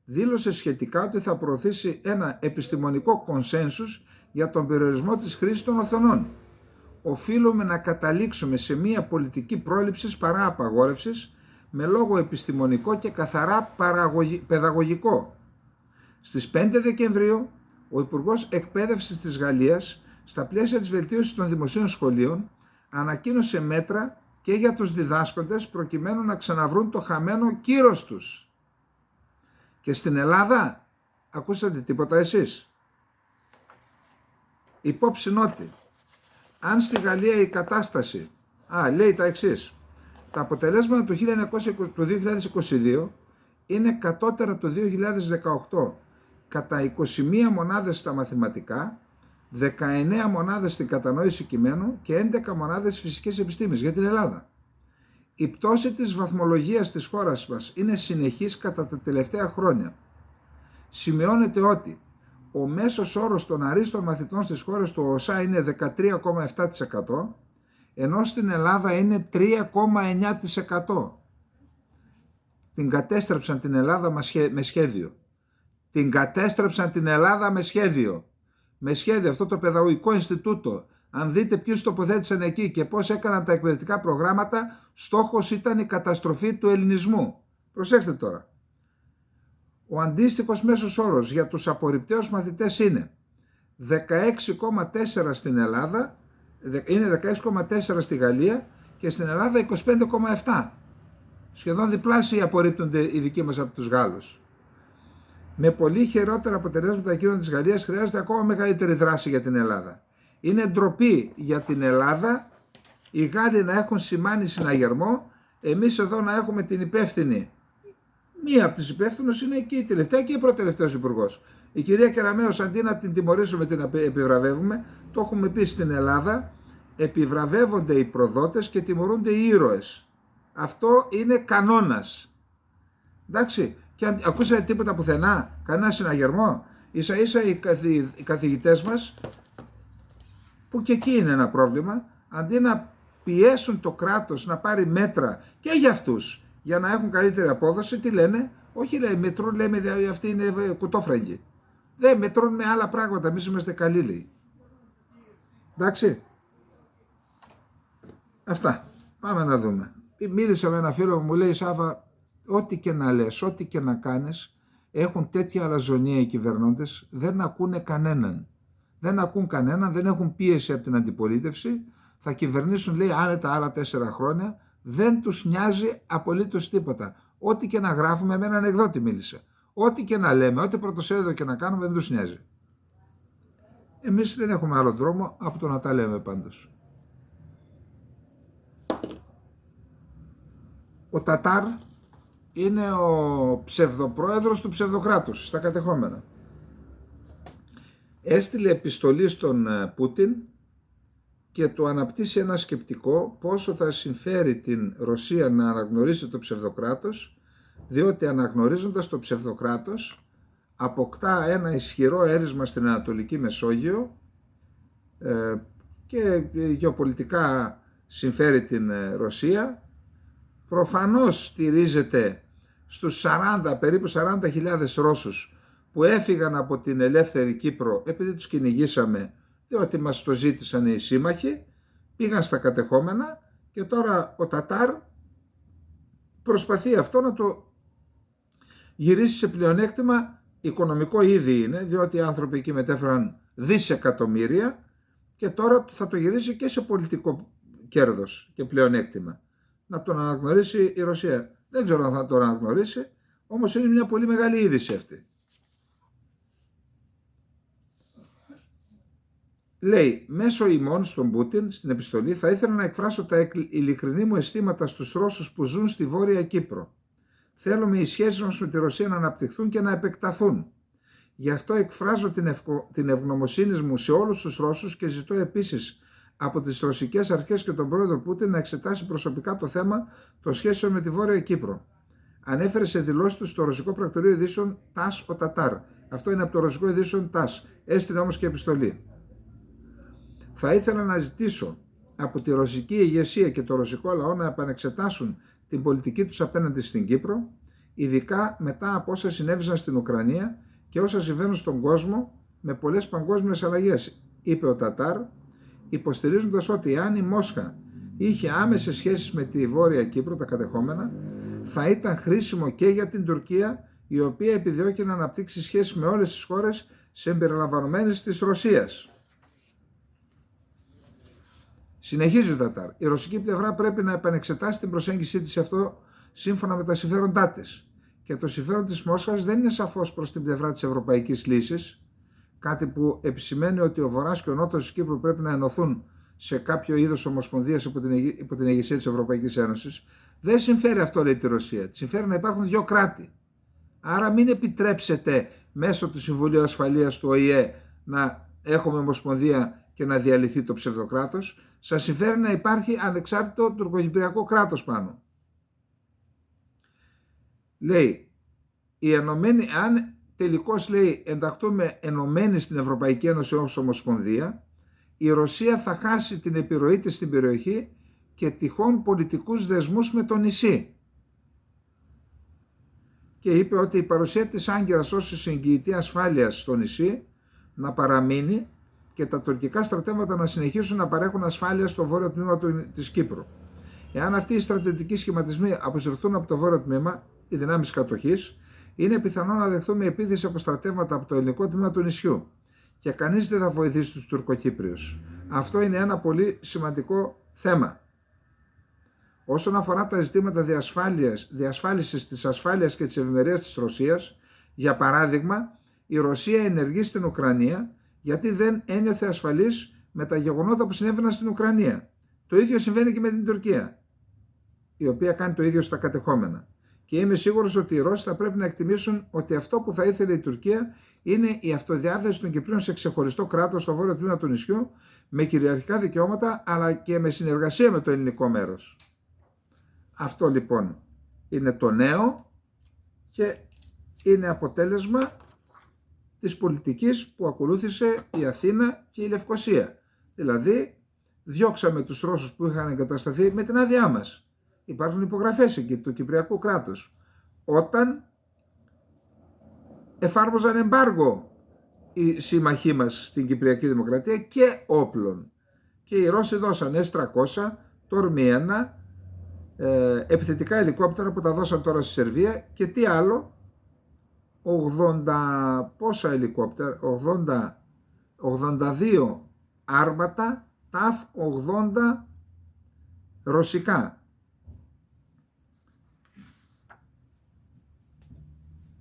δήλωσε σχετικά ότι θα προωθήσει ένα επιστημονικό κονσένσους για τον περιορισμό της χρήσης των οθονών. Οφείλουμε να καταλήξουμε σε μια πολιτική πρόληψης παρά απαγόρευσης, με λόγο επιστημονικό και καθαρά παιδαγωγικό. Στις 5 Δεκεμβρίου, ο Υπουργός Εκπαίδευσης της Γαλλίας, στα πλαίσια της βελτίωσης των δημοσίων σχολείων, ανακοίνωσε μέτρα και για τους διδάσκοντες προκειμένου να ξαναβρούν το χαμένο κύρος τους. Και στην Ελλάδα, ακούσατε τίποτα εσείς? Υπόψη ότι, αν στη Γαλλία η κατάσταση, λέει τα εξής: τα αποτελέσματα του 2022 είναι κατώτερα του 2018 κατά 21 μονάδες στα μαθηματικά, 19 μονάδες στην κατανόηση κειμένου και 11 μονάδες στις φυσικές επιστήμες για την Ελλάδα. Η πτώση της βαθμολογίας της χώρας μας είναι συνεχής κατά τα τελευταία χρόνια. Σημειώνεται ότι ο μέσος όρος των αρίστων μαθητών στις χώρες του ΟΣΑ είναι 13,7%, ενώ στην Ελλάδα είναι 3,9%. Την κατέστρεψαν την Ελλάδα με σχέδιο. Την κατέστρεψαν την Ελλάδα με σχέδιο. Με σχέδιο αυτό το παιδαγωγικό Ινστιτούτο. Αν δείτε ποιους τοποθέτησαν εκεί και πώς έκαναν τα εκπαιδευτικά προγράμματα, στόχος ήταν η καταστροφή του ελληνισμού. Προσέξτε τώρα. Ο αντίστοιχος μέσος όρος για τους απορριπταίους μαθητές είναι 16,4 στην Ελλάδα, είναι 16,4 στη Γαλλία και στην Ελλάδα 25,7. Σχεδόν διπλάσιοι απορρίπτονται οι δικοί μας από τους Γάλλους. Με πολύ χειρότερα αποτελέσματα εκείνων της Γαλλίας χρειάζεται ακόμα μεγαλύτερη δράση για την Ελλάδα. Είναι ντροπή για την Ελλάδα οι Γάλλοι να έχουν σημάνει συναγερμό, εμείς εδώ να έχουμε την υπεύθυνη. Μία από τις υπεύθυνους είναι και η τελευταία και η προτελευταίος υπουργός. Η κυρία Κεραμέως, αντί να την τιμωρήσουμε, την επιβραβεύουμε, το έχουμε πει στην Ελλάδα, επιβραβεύονται οι προδότες και τιμωρούνται οι ήρωες. Αυτό είναι κανόνας. Εντάξει, και ακούσατε τίποτα πουθενά, κανένα συναγερμό? Ίσα ίσα οι καθηγητές μας, που και εκεί είναι ένα πρόβλημα, αντί να πιέσουν το κράτος να πάρει μέτρα και για αυτούς, για να έχουν καλύτερη απόδοση, τι λένε? Όχι, λέει, μετρούν, λέμε, αυτοί είναι κουτόφραγγοι. Δεν μετρούν με άλλα πράγματα, εμείς είμαστε καλοί, λέει. Εντάξει. Αυτά. Πάμε να δούμε. Μίλησα με ένα φίλο μου λέει, Σάβα, ό,τι και να λες, ό,τι και να κάνεις, έχουν τέτοια αλαζονία οι κυβερνώντες, δεν ακούνε κανέναν. Δεν ακούν κανέναν, δεν έχουν πίεση από την αντιπολίτευση, θα κυβερνήσουν, λέει, άνετα άλλα 4 χρόνια, δεν τους νοιάζει απολύτως τίποτα. Ό,τι και να γράφουμε, με έναν ανεκδότη μίλησε. Ό,τι και να λέμε, ό,τι πρωτοσέλιδο και να κάνουμε, δεν τους νοιάζει. Εμείς δεν έχουμε άλλο δρόμο από το να τα λέμε πάντως. Ο Τατάρ είναι ο ψευδοπρόεδρος του ψευδοκράτους στα κατεχόμενα. Έστειλε επιστολή στον Πούτιν και του αναπτύσσει ένα σκεπτικό πόσο θα συμφέρει την Ρωσία να αναγνωρίσει το ψευδοκράτος, διότι αναγνωρίζοντας το ψευδοκράτος αποκτά ένα ισχυρό έρισμα στην Ανατολική Μεσόγειο και γεωπολιτικά συμφέρει την Ρωσία. Προφανώς στηρίζεται στους περίπου 40.000 Ρώσους που έφυγαν από την ελεύθερη Κύπρο επειδή τους κυνηγήσαμε, διότι μας το ζήτησαν οι σύμμαχοι, πήγαν στα κατεχόμενα και τώρα ο Τατάρ προσπαθεί αυτό να το γυρίσει σε πλεονέκτημα. Οικονομικό ήδη είναι, διότι οι άνθρωποι εκεί μετέφεραν δισεκατομμύρια και τώρα θα το γυρίσει και σε πολιτικό κέρδος και πλεονέκτημα. Να τον αναγνωρίσει η Ρωσία. Δεν ξέρω αν θα τον αναγνωρίσει, όμως είναι μια πολύ μεγάλη είδηση αυτή. Λέει, μέσω ημών στον Πούτιν, στην επιστολή, θα ήθελα να εκφράσω τα ειλικρινή μου αισθήματα στους Ρώσους που ζουν στη Βόρεια Κύπρο. Θέλουμε οι σχέσεις μας με τη Ρωσία να αναπτυχθούν και να επεκταθούν. Γι' αυτό εκφράζω την ευγνωμοσύνη μου σε όλους τους Ρώσους και ζητώ επίσης από τις ρωσικές αρχές και τον πρόεδρο Πούτιν να εξετάσει προσωπικά το θέμα των σχέσεων με τη Βόρεια Κύπρο. Ανέφερε σε δηλώσεις του στο ρωσικό πρακτορείο ειδήσεων ΤΑΣ ο Τατάρ. Αυτό είναι από το ρωσικό ειδήσεων ΤΑΣ. Έστειλε όμως και επιστολή. Θα ήθελα να ζητήσω από τη ρωσική ηγεσία και το ρωσικό λαό να επανεξετάσουν την πολιτική τους απέναντι στην Κύπρο, ειδικά μετά από όσα συνέβησαν στην Ουκρανία και όσα συμβαίνουν στον κόσμο με πολλές παγκόσμιες αλλαγές, είπε ο Τατάρ, υποστηρίζοντας ότι αν η Μόσχα είχε άμεσες σχέσεις με τη Βόρεια Κύπρο, τα κατεχόμενα, θα ήταν χρήσιμο και για την Τουρκία, η οποία επιδιώκει να αναπτύξει σχέσεις με όλες τις χώρες συμπεριλαμβανομένες της Ρωσίας. Συνεχίζει ο Τατάρ. Η ρωσική πλευρά πρέπει να επανεξετάσει την προσέγγιση της σε αυτό σύμφωνα με τα συμφέροντά της. Και το συμφέρον της Μόσχας δεν είναι σαφώς προς την πλευρά της ευρωπαϊκής λύσης, κάτι που επισημαίνει ότι ο Βορράς και ο Νότος της Κύπρου πρέπει να ενωθούν σε κάποιο είδος ομοσπονδίας υπό την ηγεσία της Ευρωπαϊκής Ένωσης. Δεν συμφέρει αυτό, λέει, τη Ρωσία. Τη συμφέρει να υπάρχουν δύο κράτη. Άρα μην επιτρέψετε μέσω του Συμβουλίου Ασφαλείας του ΟΗΕ να έχουμε ομοσπονδία και να διαλυθεί το ψευδοκράτος. Σας συμφέρει να υπάρχει ανεξάρτητο τουρκοκυπριακό κράτος πάνω. Λέει, αν τελικώς, λέει, ενταχθούμε ενωμένοι στην Ευρωπαϊκή Ένωση ως ομοσπονδία, η Ρωσία θα χάσει την επιρροή της στην περιοχή και τυχόν πολιτικούς δεσμούς με το νησί. Και είπε ότι η παρουσία της Άγκυρας ως εγγυητή ασφάλειας στο νησί να παραμείνει και τα τουρκικά στρατεύματα να συνεχίσουν να παρέχουν ασφάλεια στο βόρειο τμήμα της Κύπρου. Εάν αυτοί οι στρατιωτικοί σχηματισμοί αποσυρθούν από το βόρειο τμήμα, οι δυνάμεις κατοχής, είναι πιθανό να δεχθούμε επίθεση από στρατεύματα από το ελληνικό τμήμα του νησιού και κανείς δεν θα βοηθήσει τους Τουρκοκύπριους. Αυτό είναι ένα πολύ σημαντικό θέμα. Όσον αφορά τα ζητήματα διασφάλισης της ασφάλειας και της ευημερίας της Ρωσίας, για παράδειγμα, η Ρωσία ενεργεί στην Ουκρανία γιατί δεν ένιωθε ασφαλής με τα γεγονότα που συνέβαιναν στην Ουκρανία. Το ίδιο συμβαίνει και με την Τουρκία, η οποία κάνει το ίδιο στα κατεχόμενα. Και είμαι σίγουρος ότι οι Ρώσοι θα πρέπει να εκτιμήσουν ότι αυτό που θα ήθελε η Τουρκία είναι η αυτοδιάθεση των Κυπρίων σε ξεχωριστό κράτος στο βόρειο τμήμα του νησιού, με κυριαρχικά δικαιώματα αλλά και με συνεργασία με το ελληνικό μέρος. Αυτό λοιπόν είναι το νέο και είναι αποτέλεσμα της πολιτικής που ακολούθησε η Αθήνα και η Λευκοσία. Δηλαδή, διώξαμε τους Ρώσους που είχαν εγκατασταθεί με την άδειά μας. Υπάρχουν υπογραφές εκεί του Κυπριακού κράτους. Όταν εφάρμοζαν εμπάργο οι σύμμαχοί μας στην Κυπριακή Δημοκρατία και όπλων. Και οι Ρώσοι δώσαν S-300, Τόρμη 1, επιθετικά ελικόπτερα που τα δώσαν τώρα στη Σερβία και τι άλλο, 80 πόσα ελικόπτερα, 82 άρματα TAF 80 ρωσικά.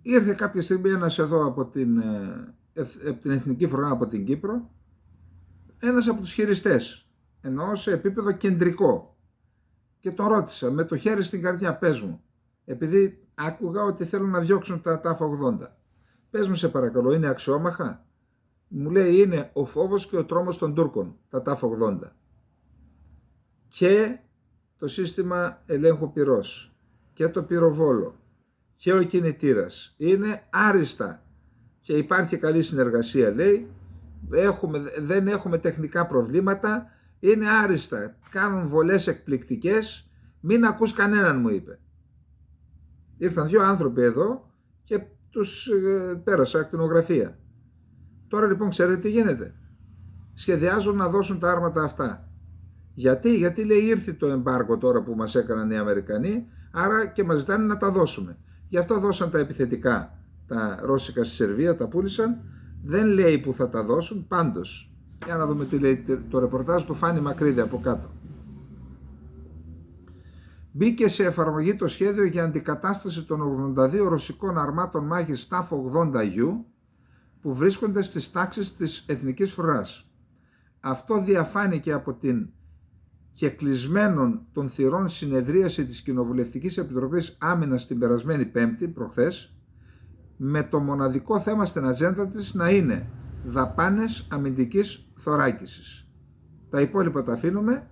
Ήρθε κάποια στιγμή ένας εδώ από την Εθνική Φρουρά από την Κύπρο, ένας από τους χειριστές, εννοώ σε επίπεδο κεντρικό, και τον ρώτησα με το χέρι στην καρδιά, πες μου, επειδή άκουγα ότι θέλουν να διώξουν τα TAF 80, πες μου σε παρακαλώ, είναι αξιόμαχα? Μου λέει είναι ο φόβος και ο τρόμος των Τούρκων, τα TAF 80. Και το σύστημα ελέγχου πυρός και το πυροβόλο και ο κινητήρας είναι άριστα και υπάρχει καλή συνεργασία, λέει, δεν έχουμε τεχνικά προβλήματα, είναι άριστα, κάνουν βολές εκπληκτικές, μην ακούς κανέναν, μου είπε. Ήρθαν δύο άνθρωποι εδώ και τους πέρασα ακτινογραφία. Τώρα λοιπόν ξέρετε τι γίνεται? Σχεδιάζουν να δώσουν τα άρματα αυτά. Γιατί λέει ήρθε το εμπάργο τώρα που μας έκαναν οι Αμερικανοί, άρα και μας ζητάνε να τα δώσουμε. Γι' αυτό δώσαν τα επιθετικά, τα ρώσικα στη Σερβία, τα πούλησαν. Δεν λέει που θα τα δώσουν, πάντως. Για να δούμε τι λέει το ρεπορτάζ του Φάνη Μακρύδη από κάτω. Μπήκε σε εφαρμογή το σχέδιο για αντικατάσταση των 82 ρωσικών αρμάτων μάχης TAF 80U που βρίσκονται στις τάξεις της Εθνικής Φρουράς. Αυτό διαφάνηκε από την κεκλεισμένων των θυρών συνεδρίαση της Κοινοβουλευτικής Επιτροπής Άμυνας την περασμένη Πέμπτη, προχθές, με το μοναδικό θέμα στην ατζέντα της να είναι δαπάνες αμυντικής θωράκισης. Τα υπόλοιπα τα αφήνουμε,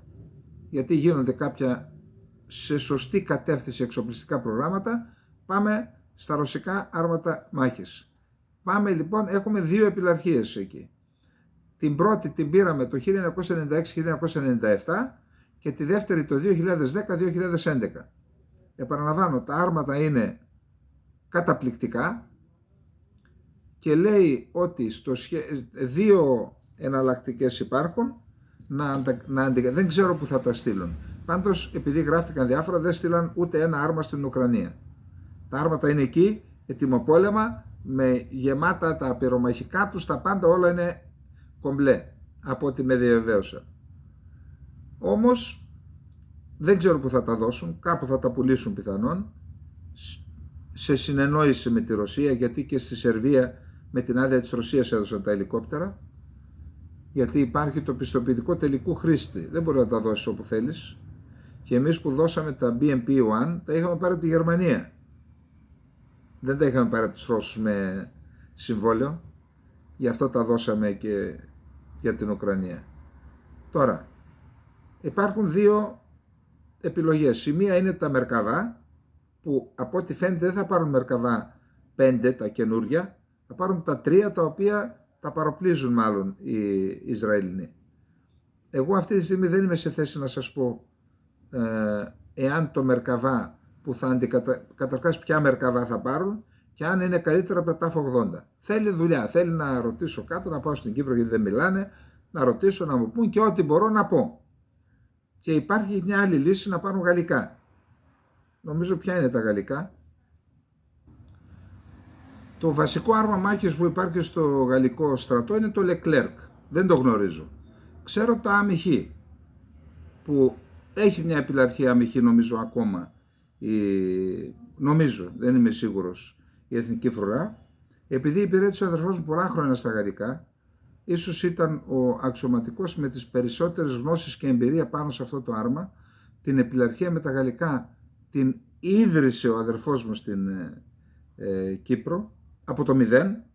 γιατί γίνονται κάποια σε σωστή κατεύθυνση εξοπλιστικά προγράμματα. Πάμε στα ρωσικά άρματα μάχης. Πάμε λοιπόν, έχουμε δύο επιλαρχίες εκεί. Την πρώτη την πήραμε το 1996-1997 και τη δεύτερη το 2010-2011. Επαναλαμβάνω, τα άρματα είναι καταπληκτικά και λέει ότι δύο εναλλακτικές υπάρχουν, δεν ξέρω που θα τα στείλουν. Πάντως, επειδή γράφτηκαν διάφορα, δεν στείλαν ούτε ένα άρμα στην Ουκρανία. Τα άρματα είναι εκεί, ετοιμοπόλεμα, με γεμάτα τα πυρομαχικά τους, τα πάντα όλα είναι κομπλέ, από ό,τι με διαβεβαίωσαν. Όμως, δεν ξέρω που θα τα δώσουν, κάπου θα τα πουλήσουν πιθανόν, σε συνεννόηση με τη Ρωσία, γιατί και στη Σερβία με την άδεια της Ρωσίας έδωσαν τα ελικόπτερα, γιατί υπάρχει το πιστοποιητικό τελικού χρήστη, δεν μπορεί να τα δώσεις όπου θέλεις. Και εμείς που δώσαμε τα BMP-1 τα είχαμε πάρει από τη Γερμανία. Δεν τα είχαμε πάρει από τους Ρώσους με συμβόλαιο, γι' αυτό τα δώσαμε και για την Ουκρανία. Τώρα, υπάρχουν δύο επιλογές. Η μία είναι τα Μερκαβά, που από ό,τι φαίνεται δεν θα πάρουν Μερκαβά 5 τα καινούρια, θα πάρουν τα 3 τα οποία τα παροπλίζουν μάλλον οι Ισραηλινοί. Εγώ αυτή τη στιγμή δεν είμαι σε θέση να σας πω εάν το Μερκαβά που θα καταρχάς ποια Μερκαβά θα πάρουν και αν είναι καλύτερα από τα TAF 80. Θέλει δουλειά, θέλει να ρωτήσω κάτω, να πάω στην Κύπρο γιατί δεν μιλάνε, να ρωτήσω, να μου πούν και ό,τι μπορώ να πω. Και υπάρχει μια άλλη λύση, να πάρουν γαλλικά. Νομίζω ποια είναι τα γαλλικά. Το βασικό άρμα μάχης που υπάρχει στο γαλλικό στρατό είναι το Leclerc. Δεν το γνωρίζω. Ξέρω τα αμυχή, που έχει μια επιλαρχία αμυχή νομίζω ακόμα. Νομίζω, δεν είμαι σίγουρος, η Εθνική Φρουρά. Επειδή υπηρέτησε ο αδερφός μου πολλά χρόνια στα γαλλικά, ίσως ήταν ο αξιωματικός με τις περισσότερες γνώσεις και εμπειρία πάνω σε αυτό το άρμα. Την επιλαρχία με τα γαλλικά την ίδρυσε ο αδερφός μου στην Κύπρο από το 0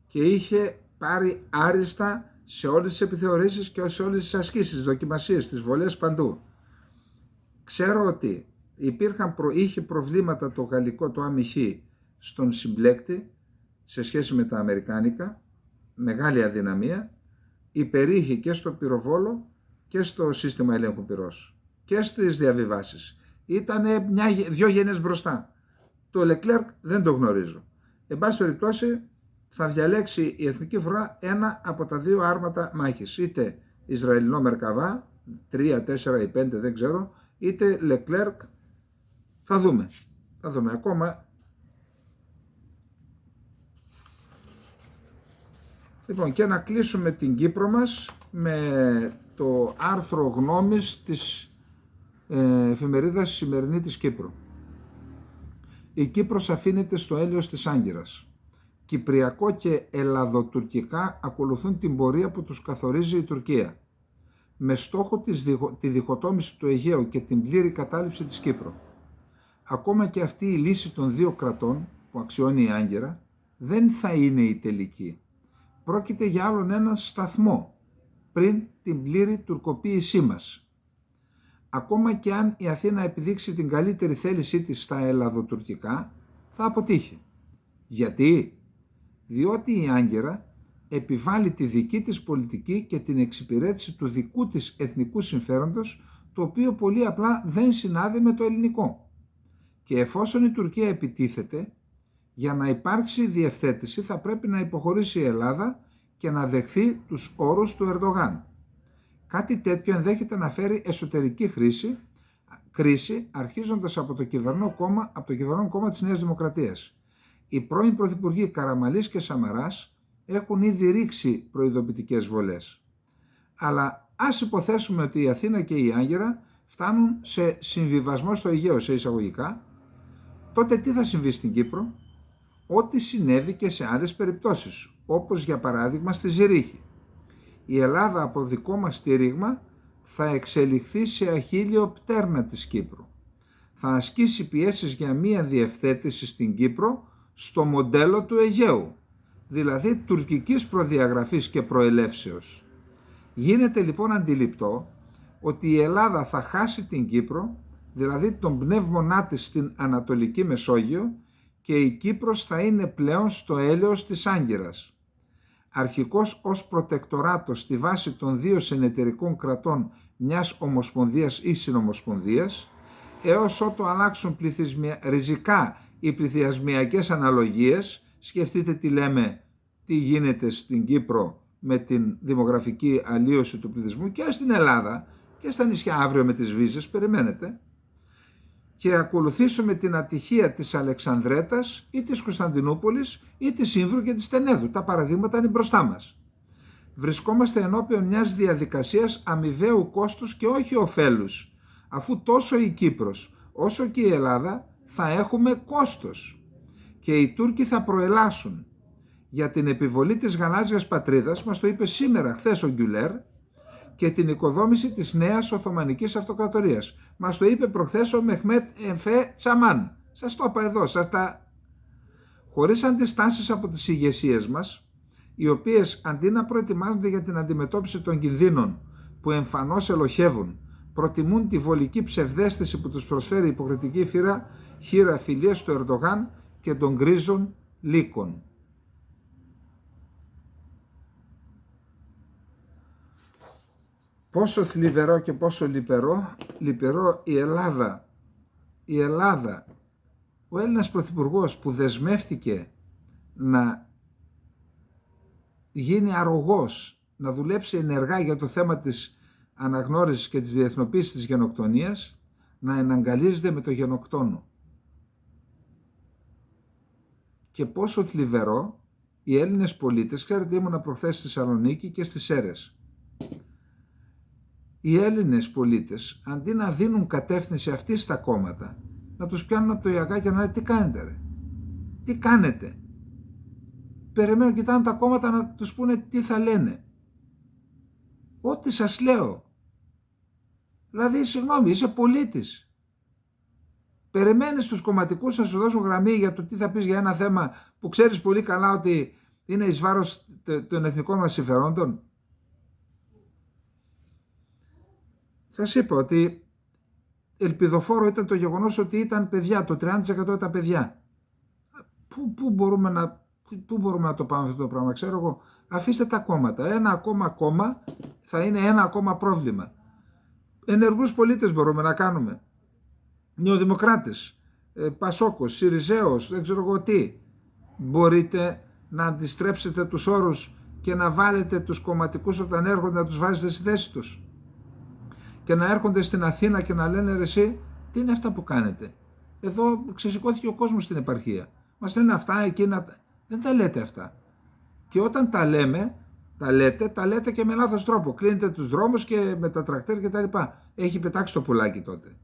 και είχε πάρει άριστα σε όλες τις επιθεωρήσεις και σε όλες τις ασκήσεις, τις δοκιμασίες, τις βολές παντού. Ξέρω ότι είχε προβλήματα το γαλλικό, το αμυχή, στον συμπλέκτη σε σχέση με τα αμερικάνικα, μεγάλη αδυναμία, υπερήχε και στο πυροβόλο και στο σύστημα ελέγχου πυρός και στις διαβιβάσεις. Ήταν 2 γενιές μπροστά. Το Leclerc δεν το γνωρίζω. εν πάση περιπτώσει θα διαλέξει η Εθνική Φρουρά ένα από τα δύο άρματα μάχης, είτε Ισραηλινό Μερκαβά, 3, 4 ή 5 δεν ξέρω, είτε Λεκλέρκ, θα δούμε ακόμα. Λοιπόν, και να κλείσουμε την Κύπρο μας με το άρθρο γνώμης της εφημερίδας Σημερινή της Κύπρου. Η Κύπρος αφήνεται στο έλεος της Άγκυρας. Κυπριακό και ελλαδοτουρκικά ακολουθούν την πορεία που τους καθορίζει η Τουρκία, με στόχο τη διχοτόμηση του Αιγαίου και την πλήρη κατάληψη της Κύπρου. Ακόμα και αυτή η λύση των δύο κρατών που αξιώνει η Άγκυρα δεν θα είναι η τελική. Πρόκειται για άλλον έναν σταθμό πριν την πλήρη τουρκοποίησή μας. Ακόμα και αν η Αθήνα επιδείξει την καλύτερη θέλησή της στα ελλαδοτουρκικά, θα αποτύχει. Γιατί? Διότι η Άγκυρα επιβάλλει τη δική της πολιτική και την εξυπηρέτηση του δικού της εθνικού συμφέροντος, το οποίο πολύ απλά δεν συνάδει με το ελληνικό. Και εφόσον η Τουρκία επιτίθεται, για να υπάρξει διευθέτηση θα πρέπει να υποχωρήσει η Ελλάδα και να δεχθεί τους όρους του Ερντογάν. Κάτι τέτοιο ενδέχεται να φέρει εσωτερική κρίση αρχίζοντας από το κυβερνών κόμμα της Νέας Δημοκρατίας. Οι πρώην πρωθυπουργοί Καραμανλής και Σαμαράς έχουν ήδη ρίξει προειδοποιητικές βολές. Αλλά ας υποθέσουμε ότι η Αθήνα και η Άγκυρα φτάνουν σε συμβιβασμό στο Αιγαίο, σε εισαγωγικά, τότε τι θα συμβεί στην Κύπρο? Ό,τι συνέβη και σε άλλες περιπτώσεις, όπως για παράδειγμα στη Ζηρίχη. Η Ελλάδα από δικό μας στήριγμα θα εξελιχθεί σε αχίλιο πτέρνα της Κύπρου. Θα ασκήσει πιέσεις για μία διευθέτηση στην Κύπρο στο μοντέλο του Αιγαίου, δηλαδή τουρκικής προδιαγραφής και προελεύσεως. Γίνεται λοιπόν αντιληπτό ότι η Ελλάδα θα χάσει την Κύπρο, δηλαδή τον πνεύμονά της στην Ανατολική Μεσόγειο, και η Κύπρος θα είναι πλέον στο έλεος της Άγκυρας. Αρχικώς ως προτεκτοράτο στη βάση των δύο συνεταιρικών κρατών μιας ομοσπονδίας ή συνομοσπονδίας, έως ότου αλλάξουν ριζικά οι πληθυσμιακές αναλογίες. Σκεφτείτε τι γίνεται στην Κύπρο με την δημογραφική αλλίωση του πληθυσμού, και στην Ελλάδα και στα νησιά αύριο με τις βίζες, περιμένετε, και ακολουθήσουμε την ατυχία της Αλεξανδρέτας ή της Κωνσταντινούπολης ή της Ήμβρου και της Τενέδου. Τα παραδείγματα είναι μπροστά μας. Βρισκόμαστε ενώπιον μιας διαδικασίας αμοιβαίου κόστους και όχι ωφέλους, αφού τόσο η Κύπρος όσο και η Ελλάδα θα έχουμε κόστος και οι Τούρκοι θα προελάσουν. Για την επιβολή της γαλάζιας πατρίδας μας το είπε σήμερα, χθες ο Γκιουλέρ, και την οικοδόμηση της νέας Οθωμανικής Αυτοκρατορίας. Μας το είπε προχθές ο Μεχμέτ Εμφέ Τσαμάν. Σας το είπα εδώ, χωρίς αντιστάσεις από τις ηγεσίες μας, οι οποίες αντί να προετοιμάζονται για την αντιμετώπιση των κινδύνων που εμφανώς ελοχεύουν, προτιμούν τη βολική ψευδαίσθηση που τους προσφέρει η υποκριτική χείρα φιλίας του Ερντογάν και των γκρίζων λύκων. Πόσο θλιβερό και πόσο λυπηρό η Ελλάδα, ο Έλληνας Πρωθυπουργός που δεσμεύτηκε να γίνει αρρωγός, να δουλέψει ενεργά για το θέμα της αναγνώρισης και της διεθνοποίησης της γενοκτονίας, να εναγκαλίζεται με το γενοκτόνο. Και πόσο θλιβερό οι Έλληνες πολίτες, ξέρετε ήμουνα προχθές στη Θεσσαλονίκη και στις Σέρρες, οι Έλληνες πολίτες αντί να δίνουν κατεύθυνση αυτή στα κόμματα, να τους πιάνουν από το ΙΑΚΑ και να λένε τι κάνετε ρε, τι κάνετε. Περιμένουν, κοιτάνε τα κόμματα να τους πούνε τι θα λένε. Ό,τι σας λέω. Δηλαδή, συγγνώμη, είσαι πολίτης. Περιμένεις τους κομματικούς να σου δώσουν γραμμή για το τι θα πεις για ένα θέμα που ξέρεις πολύ καλά ότι είναι εις βάρος των εθνικών μας συμφερόντων. Σας είπα ότι ελπιδοφόρο ήταν το γεγονός ότι ήταν παιδιά, το 30% ήταν παιδιά. Πού μπορούμε να το πάμε αυτό το πράγμα, ξέρω εγώ. Αφήστε τα κόμματα. Ένα ακόμα κόμμα θα είναι ένα ακόμα πρόβλημα. Ενεργούς πολίτες μπορούμε να κάνουμε. Νεοδημοκράτες, Πασόκος, Συριζέος, δεν ξέρω εγώ τι. μπορείτε να αντιστρέψετε τους όρους και να βάλετε τους κομματικούς όταν έρχονται να τους βάζετε στη θέση τους και να έρχονται στην Αθήνα και να λένε ρε εσύ, τι είναι αυτά που κάνετε? Εδώ ξεσηκώθηκε ο κόσμος στην επαρχία. Μας λένε αυτά, εκείνα. Δεν τα λέτε αυτά. Και όταν τα λέμε, τα λέτε και με λάθος τρόπο. Κλείνετε τους δρόμους και με τα τρακτέρ και τα λοιπά. Έχει πετάξει το πουλάκι τότε.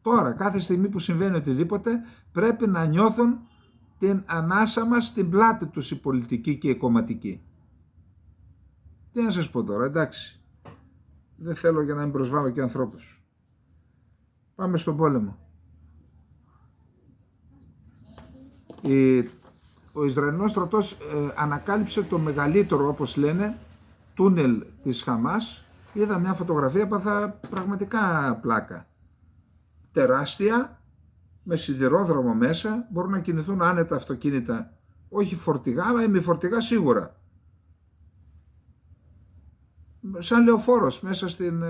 Τώρα, κάθε στιγμή που συμβαίνει οτιδήποτε, πρέπει να νιώθουν την ανάσα μας στην πλάτη τους οι πολιτικοί και οι κομματικοί. Τι να σας πω τώρα, εντάξει. Δεν θέλω για να μην προσβάλλω και ανθρώπους. Πάμε στον πόλεμο. Ο Ισραηλινός στρατός ανακάλυψε το μεγαλύτερο, όπως λένε, τούνελ της Χαμάς. Είδα μια φωτογραφία, έπαθα πραγματικά πλάκα. Τεράστια, με σιδηρόδρομο μέσα, μπορούν να κινηθούν άνετα αυτοκίνητα, όχι φορτηγά, αλλά ημιφορτηγά σίγουρα. Σαν λεωφόρος μέσα στην...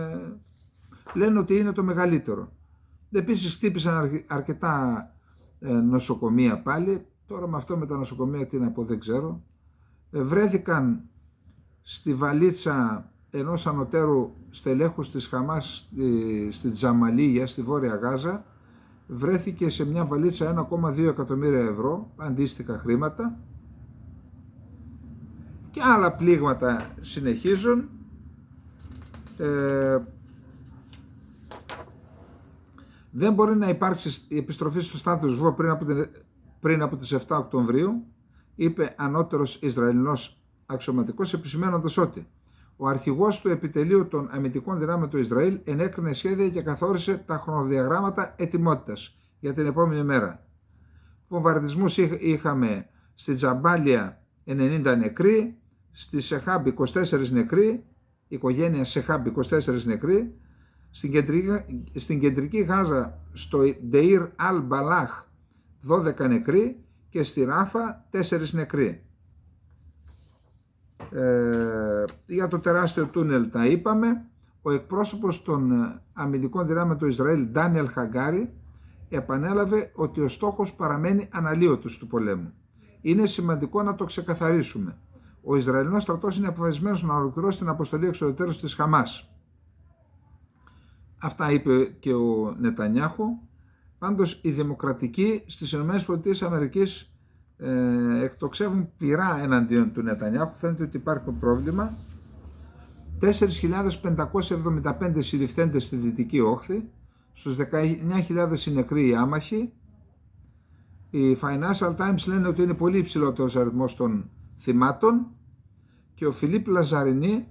λένε ότι είναι το μεγαλύτερο. Επίσης χτύπησαν αρκετά νοσοκομεία πάλι. Τώρα με αυτό με τα νοσοκομεία τι να πω δεν ξέρω. Βρέθηκαν στη βαλίτσα ενός ανωτέρου στελέχους της Χαμάς στη Τζαμαλίγια, στη Βόρεια Γάζα. Βρέθηκε σε μια βαλίτσα 1,2 εκατομμύρια ευρώ, αντίστοιχα χρήματα. Και άλλα πλήγματα συνεχίζουν. Δεν μπορεί να υπάρξει η επιστροφή στο status quo πριν από τις 7 Οκτωβρίου, είπε ανώτερος Ισραηλινός αξιωματικός, επισημένοντας ότι ο αρχηγός του επιτελείου των αμυντικών δυνάμεων του Ισραήλ ενέκρινε σχέδια και καθόρισε τα χρονοδιαγράμματα ετοιμότητας για την επόμενη μέρα. Βομβαρδισμούς είχαμε στη Τζαμπάλια 90 νεκροί, στη Σεχάμπ 24 νεκροί, οικογένεια Σεχάμπ 24 νεκροί, στην κεντρική Γάζα στο Ντεΐρ Αλ Μπαλάχ 12 νεκροί και στη Ράφα 4 νεκροί. Για το τεράστιο τούνελ τα είπαμε. Ο εκπρόσωπος των αμυντικών δυνάμεων του Ισραήλ, Ντάνιελ Χαγκάρι, επανέλαβε ότι ο στόχος παραμένει αναλύωτος του πολέμου. Είναι σημαντικό να το ξεκαθαρίσουμε. Ο Ισραηλινός στρατός είναι αποφασισμένος να ολοκληρώσει την αποστολή εξωτερών της Χαμάς. Αυτά είπε και ο Νετανιάχου. Πάντως οι δημοκρατικοί στις ΗΠΑ εκτοξεύουν πυρά εναντίον του Νετανιάχου. Φαίνεται ότι υπάρχει πρόβλημα. 4.575 συλληφθέντες στη Δυτική Όχθη, στους 19.000 οι νεκροί οι άμαχοι. Οι Financial Times λένε ότι είναι πολύ υψηλότερος αριθμός των θυμάτων και ο Φιλίπ Λαζαρινί,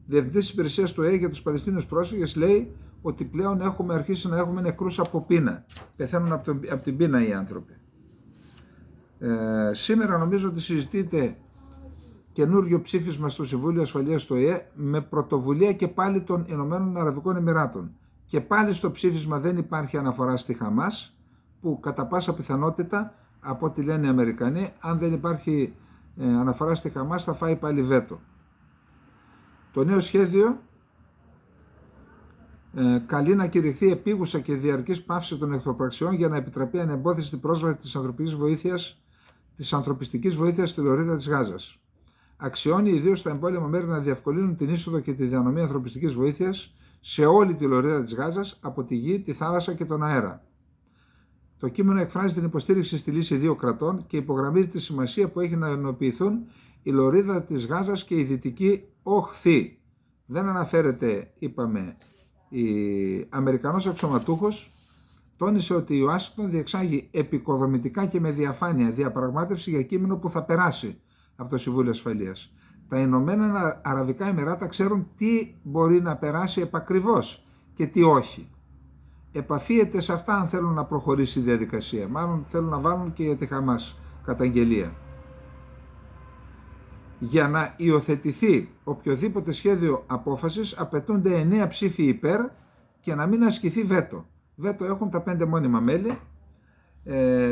διευθυντής της υπηρεσίας του ΟΗΕ για τους Παλαιστίνιους πρόσφυγες, λέει ότι πλέον έχουμε αρχίσει να έχουμε νεκρούς από πείνα. Πεθαίνουν από την πείνα οι άνθρωποι. Σήμερα νομίζω ότι συζητείται καινούργιο ψήφισμα στο Συμβούλιο Ασφαλείας του ΟΗΕ με πρωτοβουλία και πάλι των Ηνωμένων Αραβικών Εμιράτων. Και πάλι στο ψήφισμα δεν υπάρχει αναφορά στη Χαμάς, που κατά πάσα πιθανότητα, από ό,τι λένε οι Αμερικανοί, αν δεν υπάρχει αναφορά στη Χαμάς θα φάει πάλι βέτο. Το νέο σχέδιο καλεί να κηρυχθεί επίγουσα και διαρκής πάυση των εχθροπραξιών για να επιτραπεί ανεμπόθιστη πρόσβαση της ανθρωπιστικής βοήθειας στη λωρίδα της Γάζας. Αξιώνει ιδίως στα εμπόλεμα μέρη να διευκολύνουν την είσοδο και τη διανομή ανθρωπιστικής βοήθειας σε όλη τη λωρίδα της Γάζας, από τη γη, τη θάλασσα και τον αέρα. Το κείμενο εκφράζει την υποστήριξη στη λύση δύο κρατών και υπογραμμίζει τη σημασία που έχει να ενοποιηθούν η λωρίδα της Γάζας και η Δυτική Όχθη. Δεν αναφέρεται, είπαμε, η Αμερικανός αξιωματούχος τόνισε ότι η Ουάσιγκτον διεξάγει επικοδομητικά και με διαφάνεια διαπραγμάτευση για κείμενο που θα περάσει από το Συμβούλιο Ασφαλείας. Τα Ηνωμένα Αραβικά Εμιράτα ξέρουν τι μπορεί να περάσει επακριβώς και τι όχι. Επαφίεται σε αυτά αν θέλουν να προχωρήσει η διαδικασία. Μάλλον θέλουν να βάλουν και για τη Χαμάς καταγγελία. Για να υιοθετηθεί οποιοδήποτε σχέδιο απόφασης απαιτούνται 9 ψήφοι υπέρ και να μην ασκηθεί βέτο. Βέτο έχουν τα 5 μόνιμα μέλη.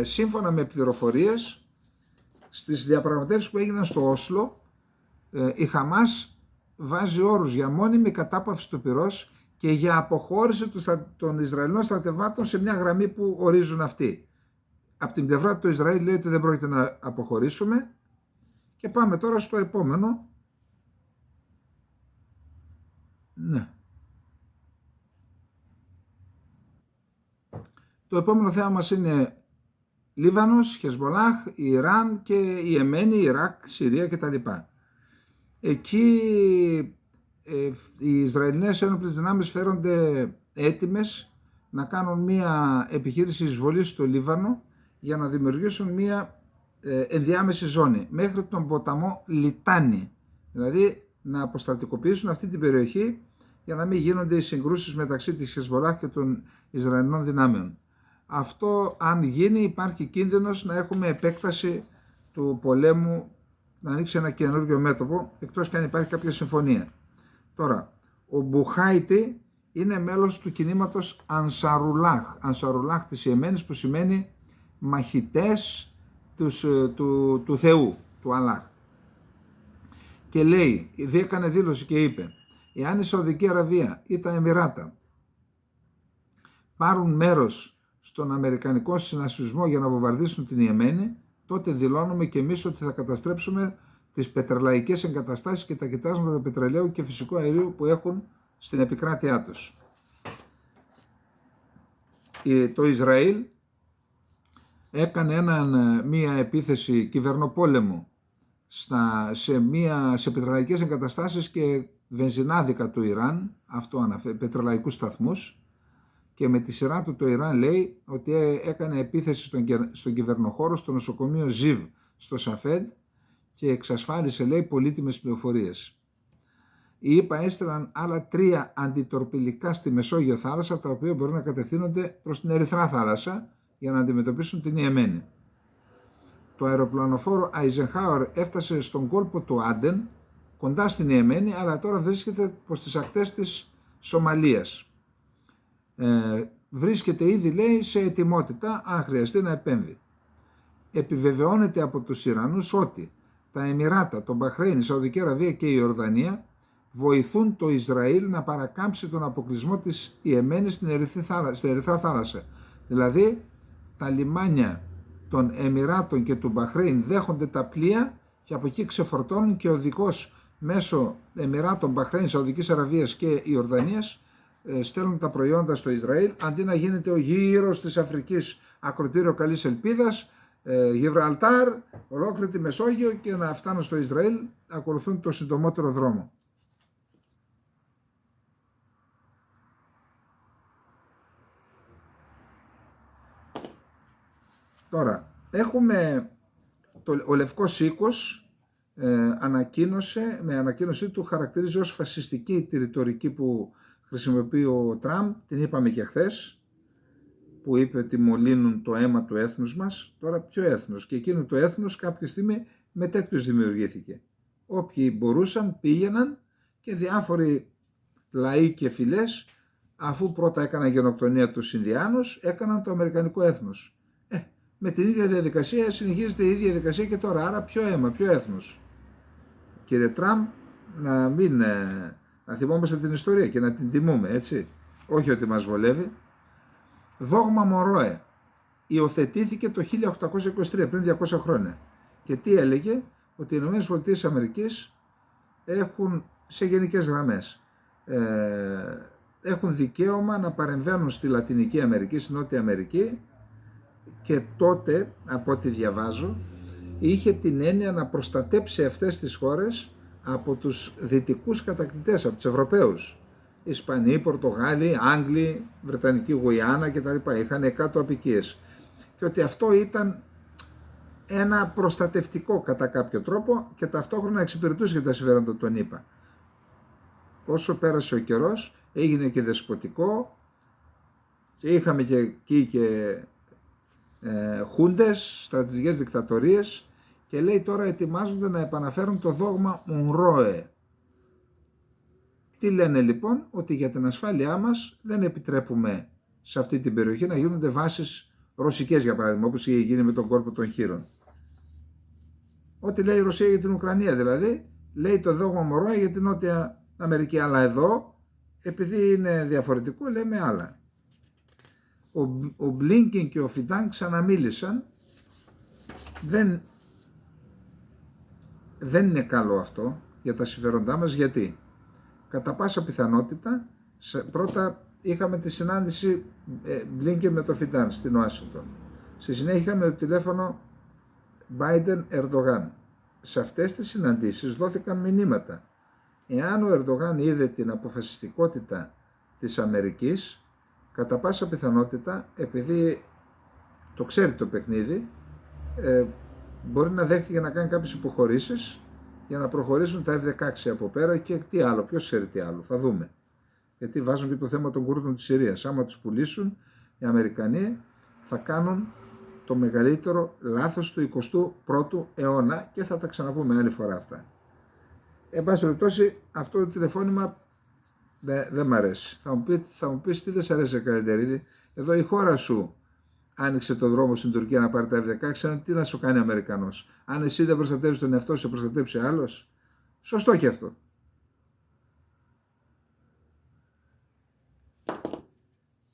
Σύμφωνα με πληροφορίες, στις διαπραγματεύσεις που έγιναν στο Όσλο, η Χαμάς βάζει όρους για μόνιμη κατάπαυση του πυρός και για αποχώρηση των Ισραηλινών στρατευμάτων σε μια γραμμή που ορίζουν αυτοί. Από την πλευρά του Ισραήλ λέει ότι δεν πρόκειται να αποχωρήσουμε. Και πάμε τώρα στο επόμενο. Ναι. Το επόμενο θέμα μας είναι Λίβανος, Χεσμολάχ, Ιράν και η Εμένη, Ιράκ, Συρία κτλ. Εκεί οι Ισραηλινές ένοπλες δυνάμεις φέρονται έτοιμες να κάνουν μια επιχείρηση εισβολής στο Λίβανο για να δημιουργήσουν μια ενδιάμεση ζώνη μέχρι τον ποταμό Λιτάνη. Δηλαδή να αποστρατικοποιήσουν αυτή την περιοχή για να μην γίνονται οι συγκρούσεις μεταξύ της Χεσμολάχ και των Ισραηλινών δυνάμεων. Αυτό αν γίνει υπάρχει κίνδυνος να έχουμε επέκταση του πολέμου, να ανοίξει ένα καινούργιο μέτωπο, εκτός και αν υπάρχει κάποια συμφωνία. Τώρα, ο Μπουχάιτη είναι μέλος του κινήματος Ανσαρουλάχ, Ανσαρουλάχ της Ιεμένης, που σημαίνει μαχητές του Θεού, του Αλλάχ. Και λέει, έκανε δήλωση και είπε, εάν η Σαουδική Αραβία ή τα Εμιράτα πάρουν μέρος στον αμερικανικό συνασπισμό για να βομβαρδίσουν την Ιεμένη, τότε δηλώνουμε και εμείς ότι θα καταστρέψουμε τις πετρελαϊκές εγκαταστάσεις και τα κοιτάσματα πετρελαίου και φυσικού αερίου που έχουν στην επικράτειά τους. Το Ισραήλ έκανε μία επίθεση κυβερνοπόλεμου σε πετρελαϊκές εγκαταστάσεις και βενζινάδικα του Ιράν, πετρελαϊκούς σταθμούς, και με τη σειρά του το Ιράν λέει ότι έκανε επίθεση στον κυβερνοχώρο, στο νοσοκομείο Ζιβ στο Σαφέντ και εξασφάλισε, λέει, πολύτιμες πληροφορίες. Οι ΗΠΑ έστειλαν άλλα 3 αντιτορπιλικά στη Μεσόγειο θάλασσα, τα οποία μπορεί να κατευθύνονται προς την Ερυθρά θάλασσα για να αντιμετωπίσουν την Ιεμένη. Το αεροπλανοφόρο Eisenhower έφτασε στον κόλπο του Άντεν, κοντά στην Ιεμένη, αλλά τώρα βρίσκεται προς τις ακτές της Σομαλίας. Βρίσκεται ήδη, λέει, σε ετοιμότητα αν χρειαστεί να επέμβει. Επιβεβαιώνεται από τους Ιρανούς ότι τα Εμιράτα, το Μπαχρέιν, η Σαουδική Αραβία και η Ιορδανία βοηθούν το Ισραήλ να παρακάμψει τον αποκλεισμό της Ιεμένης στην Ερυθρά θάλασσα. Δηλαδή τα λιμάνια των Εμιράτων και του Μπαχρέιν δέχονται τα πλοία και από εκεί ξεφορτώνουν και οδικός μέσω Εμιράτων, Μπαχρέιν, Σαουδικής Αραβίας και Ιορδανίας στέλνουν τα προϊόντα στο Ισραήλ, αντί να γίνεται ο γύρος της Αφρικής ακροτήριο καλής ελπίδας, Γιβραλτάρ, ολόκληρη τη Μεσόγειο, και να φτάνουν στο Ισραήλ, ακολουθούν το συντομότερο δρόμο. Τώρα, έχουμε ο Λευκός Οίκος ανακοίνωσε, με ανακοίνωσή του χαρακτηρίζει ως φασιστική τη ρητορική που χρησιμοποιεί ο Τραμπ, την είπαμε και χθες, που είπε ότι μολύνουν το αίμα του έθνους μας. Τώρα ποιο έθνος? Και εκείνο το έθνος κάποια στιγμή με τέτοιους δημιουργήθηκε. Όποιοι μπορούσαν πήγαιναν και διάφοροι λαοί και φυλές, αφού πρώτα έκαναν γενοκτονία τους Ινδιάνους, έκαναν το αμερικανικό έθνος. Με την ίδια διαδικασία συνεχίζεται η ίδια διαδικασία και τώρα. Άρα ποιο αίμα, ποιο έθνος? Κύριε Τραμπ, να θυμόμαστε την ιστορία και να την τιμούμε, έτσι. Όχι ότι μας βολεύει. Δόγμα Μορόε υιοθετήθηκε το 1823, πριν 200 χρόνια. Και τι έλεγε? Ότι οι ΗΠΑ έχουν, σε γενικές γραμμές, έχουν δικαίωμα να παρεμβαίνουν στη Λατινική Αμερική, στη Νότια Αμερική, και τότε, από ό,τι διαβάζω, είχε την έννοια να προστατέψει αυτές τις χώρες από τους δυτικούς κατακτητές, από τους Ευρωπαίους. Ισπανοί, Πορτογάλοι, Άγγλοι, Βρετανική Γουιάννα κτλ. Είχαν 100 αποικίες. Και ότι αυτό ήταν ένα προστατευτικό κατά κάποιο τρόπο και ταυτόχρονα εξυπηρετούσε και τα συμφέροντα των ΗΠΑ. Όσο πέρασε ο καιρός, έγινε και δεσποτικό και είχαμε και εκεί και χούντες, στρατιωτικές δικτατορίες, και λέει τώρα ετοιμάζονται να επαναφέρουν το δόγμα Μονρόε. Τι λένε λοιπόν? Ότι για την ασφάλειά μας δεν επιτρέπουμε σε αυτή την περιοχή να γίνονται βάσεις ρωσικές, για παράδειγμα, όπως είχε γίνει με τον κόλπο των Χείρων. Ό,τι λέει η Ρωσία για την Ουκρανία δηλαδή, λέει το δόγμα Μονρόε για την Νότια Αμερική, αλλά εδώ, επειδή είναι διαφορετικό, λέμε άλλα. Ο Μπλίνκεν και ο Φιντάν ξαναμίλησαν δεν είναι καλό αυτό για τα συμφέροντά μας, γιατί κατά πάσα πιθανότητα πρώτα είχαμε τη συνάντηση Blinken με το Φιντάν στην Ουάσιγκτον. Στη συνέχεια είχαμε το τηλέφωνο Biden-Ερντογάν. Σε αυτές τις συναντήσεις δόθηκαν μηνύματα. Εάν ο Ερντογάν είδε την αποφασιστικότητα της Αμερικής, κατά πάσα πιθανότητα, επειδή το ξέρει το παιχνίδι, μπορεί να δέχτηκε να κάνει κάποιες υποχωρήσεις για να προχωρήσουν τα F-16 από πέρα και τι άλλο, ποιος ξέρει τι άλλο, θα δούμε. Γιατί βάζουν και το θέμα των Κούρδων της Συρίας. Άμα τους πουλήσουν, οι Αμερικανοί θα κάνουν το μεγαλύτερο λάθος του 21ου αιώνα και θα τα ξαναπούμε άλλη φορά αυτά. Εν πάση περιπτώσει, αυτό το τηλεφώνημα δεν μ' αρέσει. Θα μου πεις τι δεν σ' αρέσει, Καλεντερίδη. Εδώ η χώρα σου άνοιξε το δρόμο στην Τουρκία να πάρει τα F-16, τι να σου κάνει ο Αμερικανός. Αν εσύ δεν προστατεύεις τον εαυτό σου, σε προστατεύσει άλλος. Σωστό και αυτό.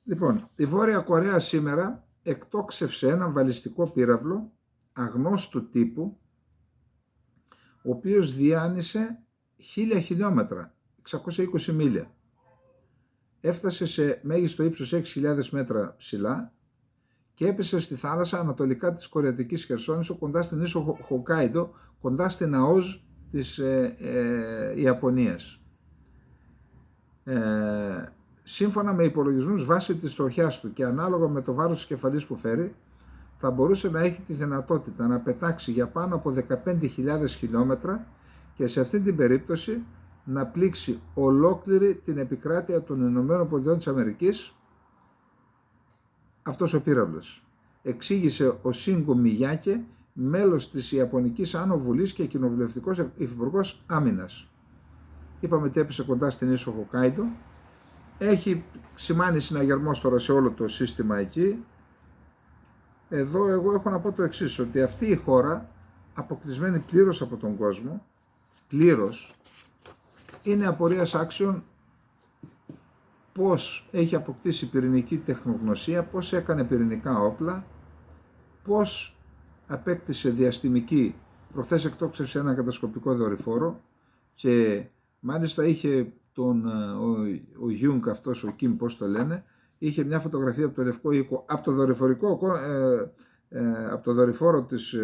Λοιπόν, η Βόρεια Κορέα σήμερα εκτόξευσε ένα βαλιστικό πύραυλο αγνώστου τύπου, ο οποίος διάνυσε 1000 χιλιόμετρα, 620 μίλια. Έφτασε σε μέγιστο ύψος 6.000 μέτρα ψηλά και έπεσε στη θάλασσα ανατολικά της Κορεατικής Χερσόνησο, κοντά στην ίσο Χοκάιντο, κοντά στην ΑΟΖ της Ιαπωνίας. Σύμφωνα με υπολογισμούς βάσει της τροχιάς του και ανάλογα με το βάρος της κεφαλής που φέρει, θα μπορούσε να έχει τη δυνατότητα να πετάξει για πάνω από 15.000 χιλιόμετρα και σε αυτή την περίπτωση να πλήξει ολόκληρη την επικράτεια των ΗΠΑ αυτός ο πύραυλος. Εξήγησε ο Σίνγκο Μιγιάκε, μέλος της Ιαπωνικής Άνω Βουλής και κοινοβουλευτικός υφυπουργός άμυνας. Είπαμε ότι έπεσε κοντά στην ίσο Χοκάιντο. Έχει σημάνει συναγερμός τώρα σε όλο το σύστημα εκεί. Εδώ εγώ έχω να πω το εξής, ότι αυτή η χώρα, αποκλεισμένη πλήρως από τον κόσμο, πλήρως, είναι απορίας άξιων πώς έχει αποκτήσει πυρηνική τεχνογνωσία, πώς έκανε πυρηνικά όπλα, πώς απέκτησε διαστημική, προχθές εκτόξευσε ένα κατασκοπικό δορυφόρο και μάλιστα είχε ο Γιούγκ αυτός, ο Κιμ πώς το λένε, είχε μια φωτογραφία από το Λευκό Οίκο, από το δορυφόρο της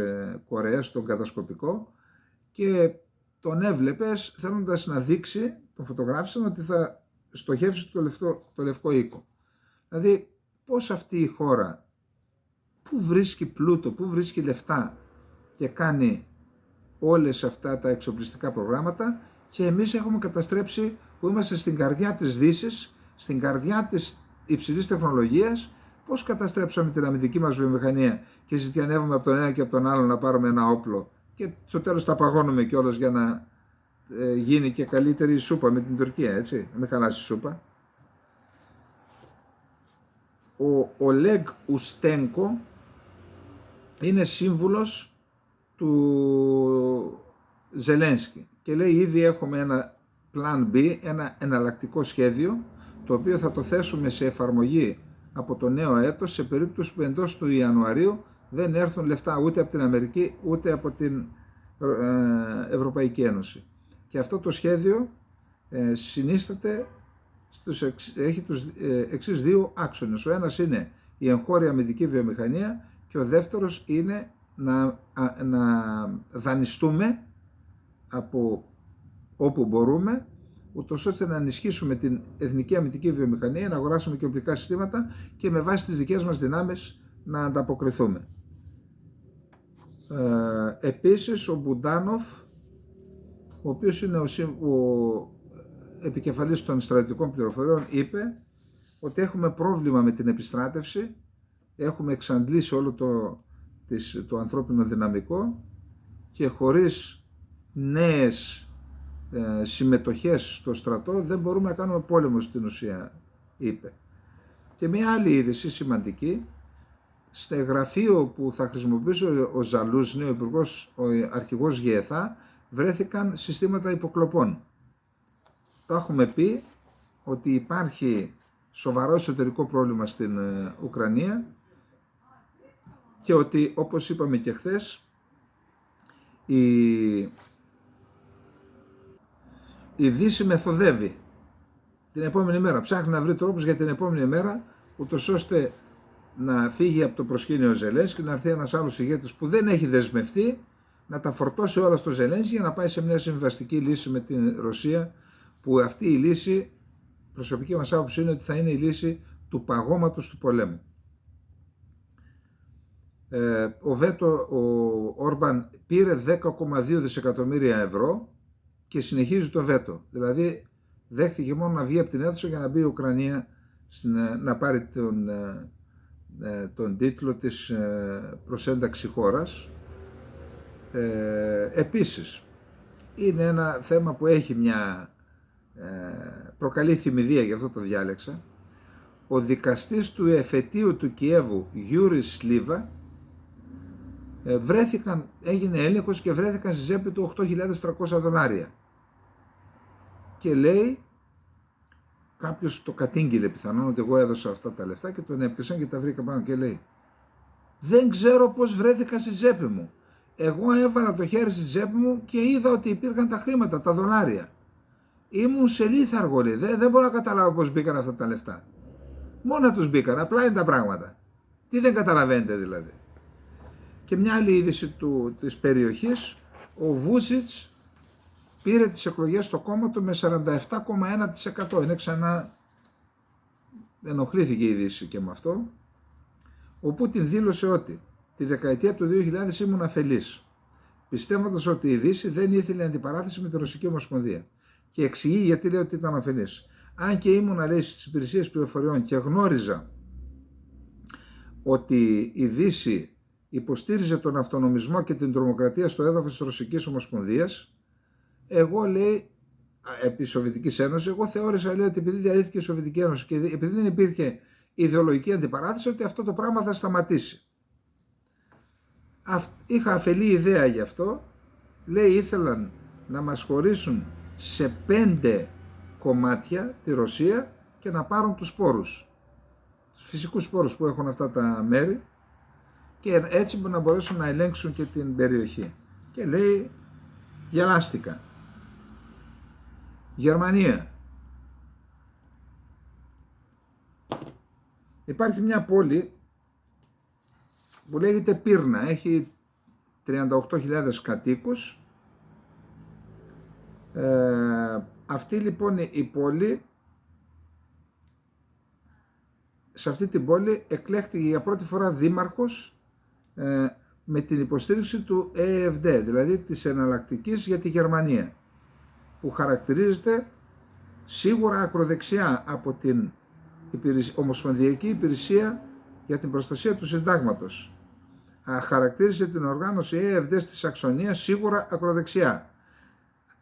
Κορέας, τον κατασκοπικό, και τον έβλεπες θέλοντας να δείξει, τον φωτογράφησαν, ότι θα στοχεύσει το Λευκό Οίκο. Δηλαδή πώς αυτή η χώρα, πού βρίσκει πλούτο, πού βρίσκει λεφτά και κάνει όλες αυτά τα εξοπλιστικά προγράμματα, και εμείς έχουμε καταστρέψει, που είμαστε στην καρδιά της Δύσης, στην καρδιά της υψηλής τεχνολογίας, πώς καταστρέψαμε την αμυντική μας βιομηχανία και ζητιανεύουμε από τον ένα και από τον άλλο να πάρουμε ένα όπλο και στο τέλος τα παγώνουμε κιόλας για να γίνει και καλύτερη η σούπα με την Τουρκία, έτσι, να μην χαλάσει η σούπα. Ο Λέγ Ουστένκο είναι σύμβουλος του Ζελένσκι και λέει ήδη έχουμε ένα Plan B, ένα εναλλακτικό σχέδιο, το οποίο θα το θέσουμε σε εφαρμογή από το νέο έτος σε περίπτωση που εντός του Ιανουαρίου δεν έρθουν λεφτά ούτε από την Αμερική ούτε από την Ευρωπαϊκή Ένωση. Και αυτό το σχέδιο συνίσταται, έχει τους εξής δύο άξονες. Ο ένας είναι η εγχώρια αμυντική βιομηχανία και ο δεύτερος είναι να δανειστούμε από όπου μπορούμε, ούτως ώστε να ενισχύσουμε την εθνική αμυντική βιομηχανία, να αγοράσουμε και οπλικά συστήματα και με βάση τις δικές μας δυνάμεις να ανταποκριθούμε. Επίσης, ο Μπουντάνοφ, ο οποίος είναι ο επικεφαλής των στρατιωτικών πληροφοριών, είπε ότι έχουμε πρόβλημα με την επιστράτευση, έχουμε εξαντλήσει όλο το ανθρώπινο δυναμικό και χωρίς νέες συμμετοχές στο στρατό δεν μπορούμε να κάνουμε πόλεμο στην ουσία, είπε. Και μια άλλη είδηση σημαντική, στο γραφείο που θα χρησιμοποιήσει ο Ζαλούσνη, ο αρχηγός ΓΕΘΑ, βρέθηκαν συστήματα υποκλοπών. Το έχουμε πει ότι υπάρχει σοβαρό εσωτερικό πρόβλημα στην Ουκρανία και ότι, όπως είπαμε και χθες, η Δύση μεθοδεύει την επόμενη μέρα, ψάχνει να βρει τρόπους για την επόμενη μέρα, ούτως ώστε να φύγει από το προσκήνιο ο Ζελένσκι και να έρθει ένας άλλος ηγέτης που δεν έχει δεσμευτεί, να τα φορτώσει όλα στο Ζελένσκι για να πάει σε μια συμβαστική λύση με την Ρωσία, που αυτή η λύση, προσωπική μας άποψη, είναι ότι θα είναι η λύση του παγώματος του πολέμου. Ο Όρμπαν πήρε 10,2 δισεκατομμύρια ευρώ και συνεχίζει το βέτο. Δηλαδή δέχτηκε μόνο να βγει από την αίθουσα για να μπει η Ουκρανία να πάρει τον τίτλο της προσένταξη χώρας. Επίσης, είναι ένα θέμα που έχει μια προκαλεί θυμηδία, γι' αυτό το διάλεξα. Ο δικαστής του εφετείου του Κιέβου, Γιούρις Σλίβα, έγινε έλεγχος και βρέθηκαν στη τσέπη του $8.300. Και λέει, κάποιος το κατήγγειλε πιθανόν ότι εγώ έδωσα αυτά τα λεφτά και τον έπιασαν και τα βρήκα πάνω και λέει, δεν ξέρω πώς βρέθηκα στη τσέπη μου. Εγώ έβαλα το χέρι στη τσέπη μου και είδα ότι υπήρχαν τα χρήματα, τα δολάρια. Ήμουν σε λίθαργο, λέει. Δεν μπορώ να καταλάβω πώς μπήκαν αυτά τα λεφτά. Μόνα τους μπήκαν, απλά είναι τα πράγματα. Τι δεν καταλαβαίνετε δηλαδή. Και μια άλλη είδηση της περιοχής, ο Βούσιτς πήρε τις εκλογές στο κόμμα του με 47,1%. Είναι ξανά, ενοχλήθηκε η είδηση και με αυτό. Ο Πούτιν δήλωσε ότι τη δεκαετία του 2000 ήμουν αφελής, πιστεύοντας ότι η Δύση δεν ήθελε αντιπαράθεση με τη Ρωσική Ομοσπονδία. Και εξηγεί γιατί λέει ότι ήταν αφελής. Αν και ήμουν, λέει, στις υπηρεσίες πληροφοριών και γνώριζα ότι η Δύση υποστήριζε τον αυτονομισμό και την τρομοκρατία στο έδαφος της Ρωσικής Ομοσπονδίας, εγώ, λέει, επί Σοβιετικής Ένωσης, εγώ θεώρησα, λέει, ότι επειδή διαλύθηκε η Σοβιετική Ένωση και επειδή δεν υπήρχε ιδεολογική αντιπαράθεση, ότι αυτό το πράγμα θα σταματήσει. Είχα αφελή ιδέα γι' αυτό. Λέει, ήθελαν να μας χωρίσουν σε 5 κομμάτια τη Ρωσία και να πάρουν τους σπόρους, τους φυσικούς σπόρους που έχουν αυτά τα μέρη, και έτσι να μπορέσουν να ελέγξουν και την περιοχή. Και λέει, γελάστηκα. Γερμανία. Υπάρχει μια πόλη που λέγεται Πύρνα, έχει 38.000 κατοίκους. Αυτή λοιπόν η πόλη, σε αυτή την πόλη εκλέχθηκε για πρώτη φορά δήμαρχος με την υποστήριξη του AfD, δηλαδή της εναλλακτικής για τη Γερμανία, που χαρακτηρίζεται σίγουρα ακροδεξιά από την Ομοσπονδιακή Υπηρεσία για την Προστασία του Συντάγματος. Χαρακτήρισε την οργάνωση AfD στη Σαξονία σίγουρα ακροδεξιά.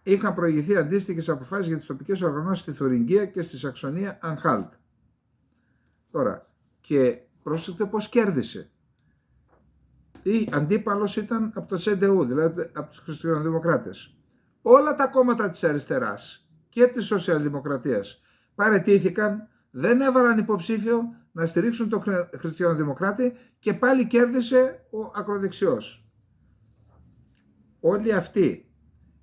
Είχαν προηγηθεί αντίστοιχες αποφάσεις για τις τοπικές οργανώσεις στη Θουρινγκία και στη Σαξονία Ανχάλτ. Τώρα, και πρόσεχτε πώς κέρδισε. Η αντίπαλος ήταν από το CDU, δηλαδή από τους χριστιανοδημοκράτες. Όλα τα κόμματα της αριστεράς και της σοσιαλδημοκρατίας παραιτήθηκαν, δεν έβαλαν υποψήφιο να στηρίξουν τον χριστιανοδημοκράτη και πάλι κέρδισε ο ακροδεξιός. Όλοι αυτοί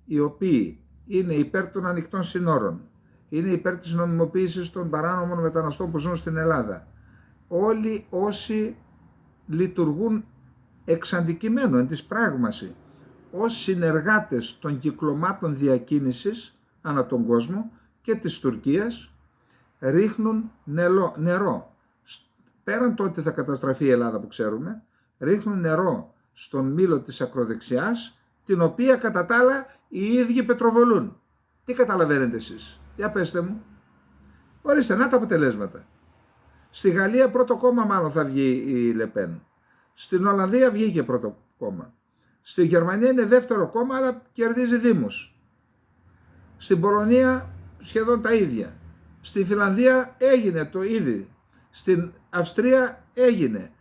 οι οποίοι είναι υπέρ των ανοιχτών συνόρων, είναι υπέρ της νομιμοποίησης των παράνομων μεταναστών που ζουν στην Ελλάδα, όλοι όσοι λειτουργούν εξ αντικειμένου, εν της πράγμαση, ως συνεργάτες των κυκλωμάτων διακίνησης ανά τον κόσμο και της Τουρκίας, ρίχνουν νερό. Πέραν το ότι θα καταστραφεί η Ελλάδα που ξέρουμε, ρίχνουν νερό στον μήλο της ακροδεξιάς, την οποία κατά τα άλλα οι ίδιοι πετροβολούν. Τι καταλαβαίνετε εσείς? Για πέστε μου. Ορίστε, να τα αποτελέσματα. Στη Γαλλία πρώτο κόμμα μάλλον θα βγει η Λεπέν. Στην Ολλανδία βγήκε πρώτο κόμμα. Στη Γερμανία είναι δεύτερο κόμμα, αλλά κερδίζει δήμους. Στην Πολωνία σχεδόν τα ίδια. Στη Φιλανδία έγινε το ίδιο. Στην Αυστρία έγινε.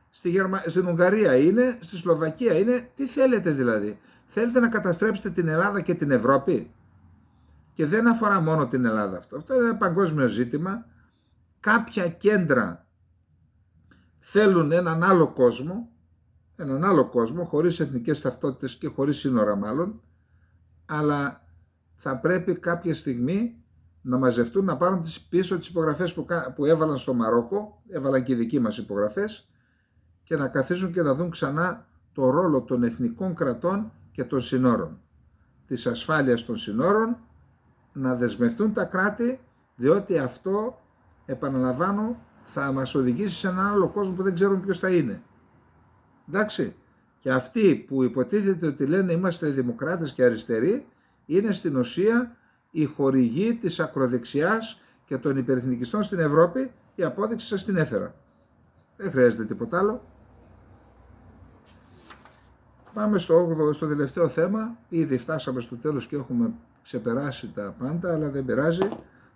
Στην Ουγγαρία είναι. Στη Σλοβακία είναι. Τι θέλετε δηλαδή? Θέλετε να καταστρέψετε την Ελλάδα και την Ευρώπη? Και δεν αφορά μόνο την Ελλάδα αυτό. Αυτό είναι ένα παγκόσμιο ζήτημα. Κάποια κέντρα θέλουν έναν άλλο κόσμο, έναν άλλο κόσμο, χωρίς εθνικές ταυτότητες και χωρίς σύνορα μάλλον, αλλά θα πρέπει κάποια στιγμή να μαζευτούν, να πάρουν πίσω τις υπογραφές που έβαλαν στο Μαρόκο, έβαλαν και οι δικοί μας υπογραφές, και να καθίσουν και να δουν ξανά το ρόλο των εθνικών κρατών και των συνόρων, της ασφάλειας των συνόρων, να δεσμευτούν τα κράτη, διότι αυτό, επαναλαμβάνω, θα μας οδηγήσει σε έναν άλλο κόσμο που δεν ξέρουν ποιος θα είναι. Εντάξει, και αυτοί που υποτίθεται ότι λένε είμαστε δημοκράτες και αριστεροί, είναι στην ουσία η χορηγή της ακροδεξιάς και των υπερεθνικιστών στην Ευρώπη. Η απόδειξη σας την έφερα. Δεν χρειάζεται τίποτα άλλο. Πάμε στο τελευταίο θέμα. Ήδη φτάσαμε στο τέλος και έχουμε ξεπεράσει τα πάντα, αλλά δεν πειράζει.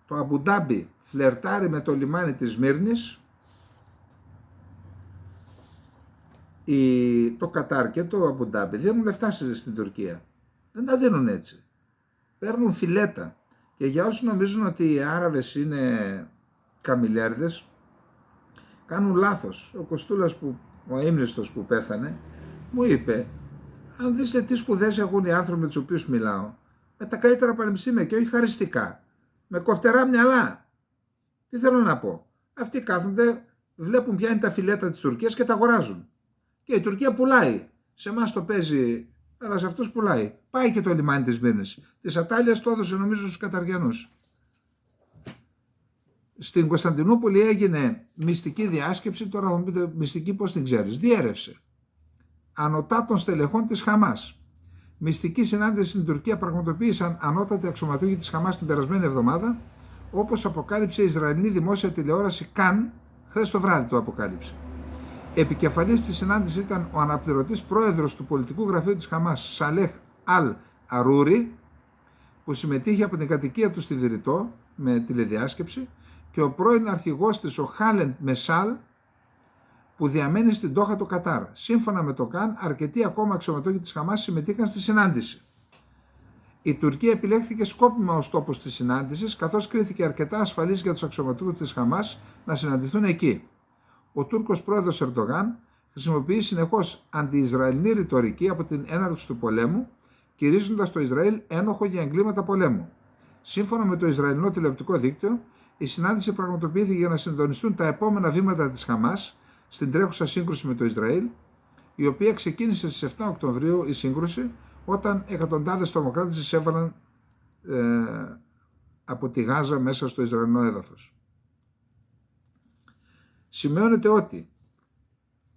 Το Αμπουντάμπι φλερτάρει με το λιμάνι της Σμύρνης. Το Κατάρ και το Αμπουντάμπι δίνουν λεφτά στην Τουρκία. Δεν τα δίνουν έτσι. Παίρνουν φιλέτα. Και για όσους νομίζουν ότι οι Άραβες είναι καμιλιάριδες, κάνουν λάθος. Ο Κοστούλας, ο ύμνηστος που πέθανε, μου είπε, αν δεις τι σπουδές έχουν οι άνθρωποι με τους οποίους μιλάω, με τα καλύτερα πανεπιστήμια και όχι χαριστικά, με κοφτερά μυαλά. Τι θέλω να πω. Αυτοί κάθονται, βλέπουν ποια είναι τα φιλέτα της Τουρκίας και τα αγοράζουν. Και η Τουρκία πουλάει. Σε εμάς το παίζει, αλλά σε αυτούς πουλάει. Πάει και το λιμάνι της Μύρνης. Της Ατάλειας το έδωσε νομίζω στους Καταριανούς. Στην Κωνσταντινούπολη έγινε μυστική διάσκεψη, τώρα θα μου πείτε μυστική πώς την ξέρεις. Διέρευσε. Ανωτάτων στελεχών της Χαμάς. Μυστική συνάντηση στην Τουρκία πραγματοποίησαν ανώτατοι αξιωματούχοι της Χαμάς την περασμένη εβδομάδα, όπως αποκάλυψε η Ισραηλινή δημόσια τηλεόραση Καν, χθες το βράδυ το αποκάλυψε. Επικεφαλής της συνάντησης ήταν ο αναπληρωτής πρόεδρος του πολιτικού γραφείου της Χαμάς, Σαλέχ Αλ Αρούρι, που συμμετείχε από την κατοικία του στη Βηρητό με τηλεδιάσκεψη, και ο πρώην αρχηγός της, ο Χάλεντ Μεσάλ, που διαμένει στην Ντόχα του Κατάρ. Σύμφωνα με το Καν, αρκετοί ακόμα αξιωματούχοι της Χαμάς συμμετείχαν στη συνάντηση. Η Τουρκία επιλέχθηκε σκόπιμα ως τόπος της συνάντησης, καθώς κρίθηκε αρκετά ασφαλής για τους αξιωματούχους της Χαμάς να συναντηθούν εκεί. Ο Τούρκος πρόεδρος Ερντογάν χρησιμοποιεί συνεχώς αντι-Ισραηλινή ρητορική από την έναρξη του πολέμου, κηρύσσοντας το Ισραήλ ένοχο για εγκλήματα πολέμου. Σύμφωνα με το Ισραηλινό τηλεοπτικό δίκτυο, η συνάντηση πραγματοποιήθηκε για να συντονιστούν τα επόμενα βήματα της Χαμάς στην τρέχουσα σύγκρουση με το Ισραήλ, η οποία ξεκίνησε στις 7 Οκτωβρίου η σύγκρουση, όταν εκατοντάδες τρομοκράτες εισέβαλαν από τη Γάζα μέσα στο Ισραηλινό έδαφος. Σημειώνεται ότι η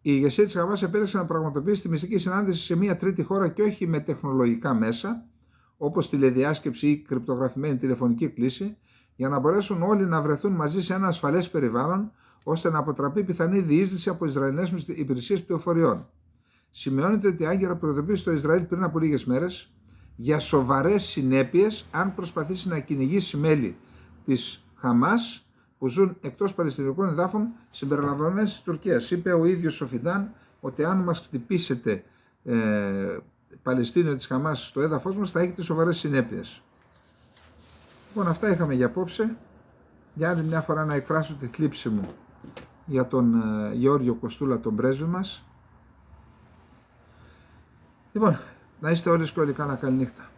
ηγεσία της Χαμάς επέλεξε να πραγματοποιήσει τη μυστική συνάντηση σε μια τρίτη χώρα και όχι με τεχνολογικά μέσα, όπως τηλεδιάσκεψη ή κρυπτογραφημένη τηλεφωνική κλήση, για να μπορέσουν όλοι να βρεθούν μαζί σε ένα ασφαλές περιβάλλον, ώστε να αποτραπεί πιθανή διείσδυση από Ισραηλινές υπηρεσίες πληροφοριών. Σημειώνεται ότι άγκαιρα προειδοποίησε το Ισραήλ πριν από λίγες μέρες για σοβαρές συνέπειες αν προσπαθήσει να κυνηγήσει μέλη της Χαμάς που ζουν εκτός Παλαιστινικών εδάφων συμπεριλαμβανομένης της Τουρκίας. Είπε ο ίδιος ο Φιντάν ότι αν μας χτυπήσετε Παλαιστίνιο της Χαμάς στο έδαφος μας θα έχετε σοβαρές συνέπειες. Λοιπόν, αυτά είχαμε για απόψε. Για άλλη μια φορά να εκφράσω τη θλίψη μου για τον Γεώργιο Κοστούλα, τον πρέσβη μας. Λοιπόν, να είστε όλοι και όλοι καλά, καλή νύχτα.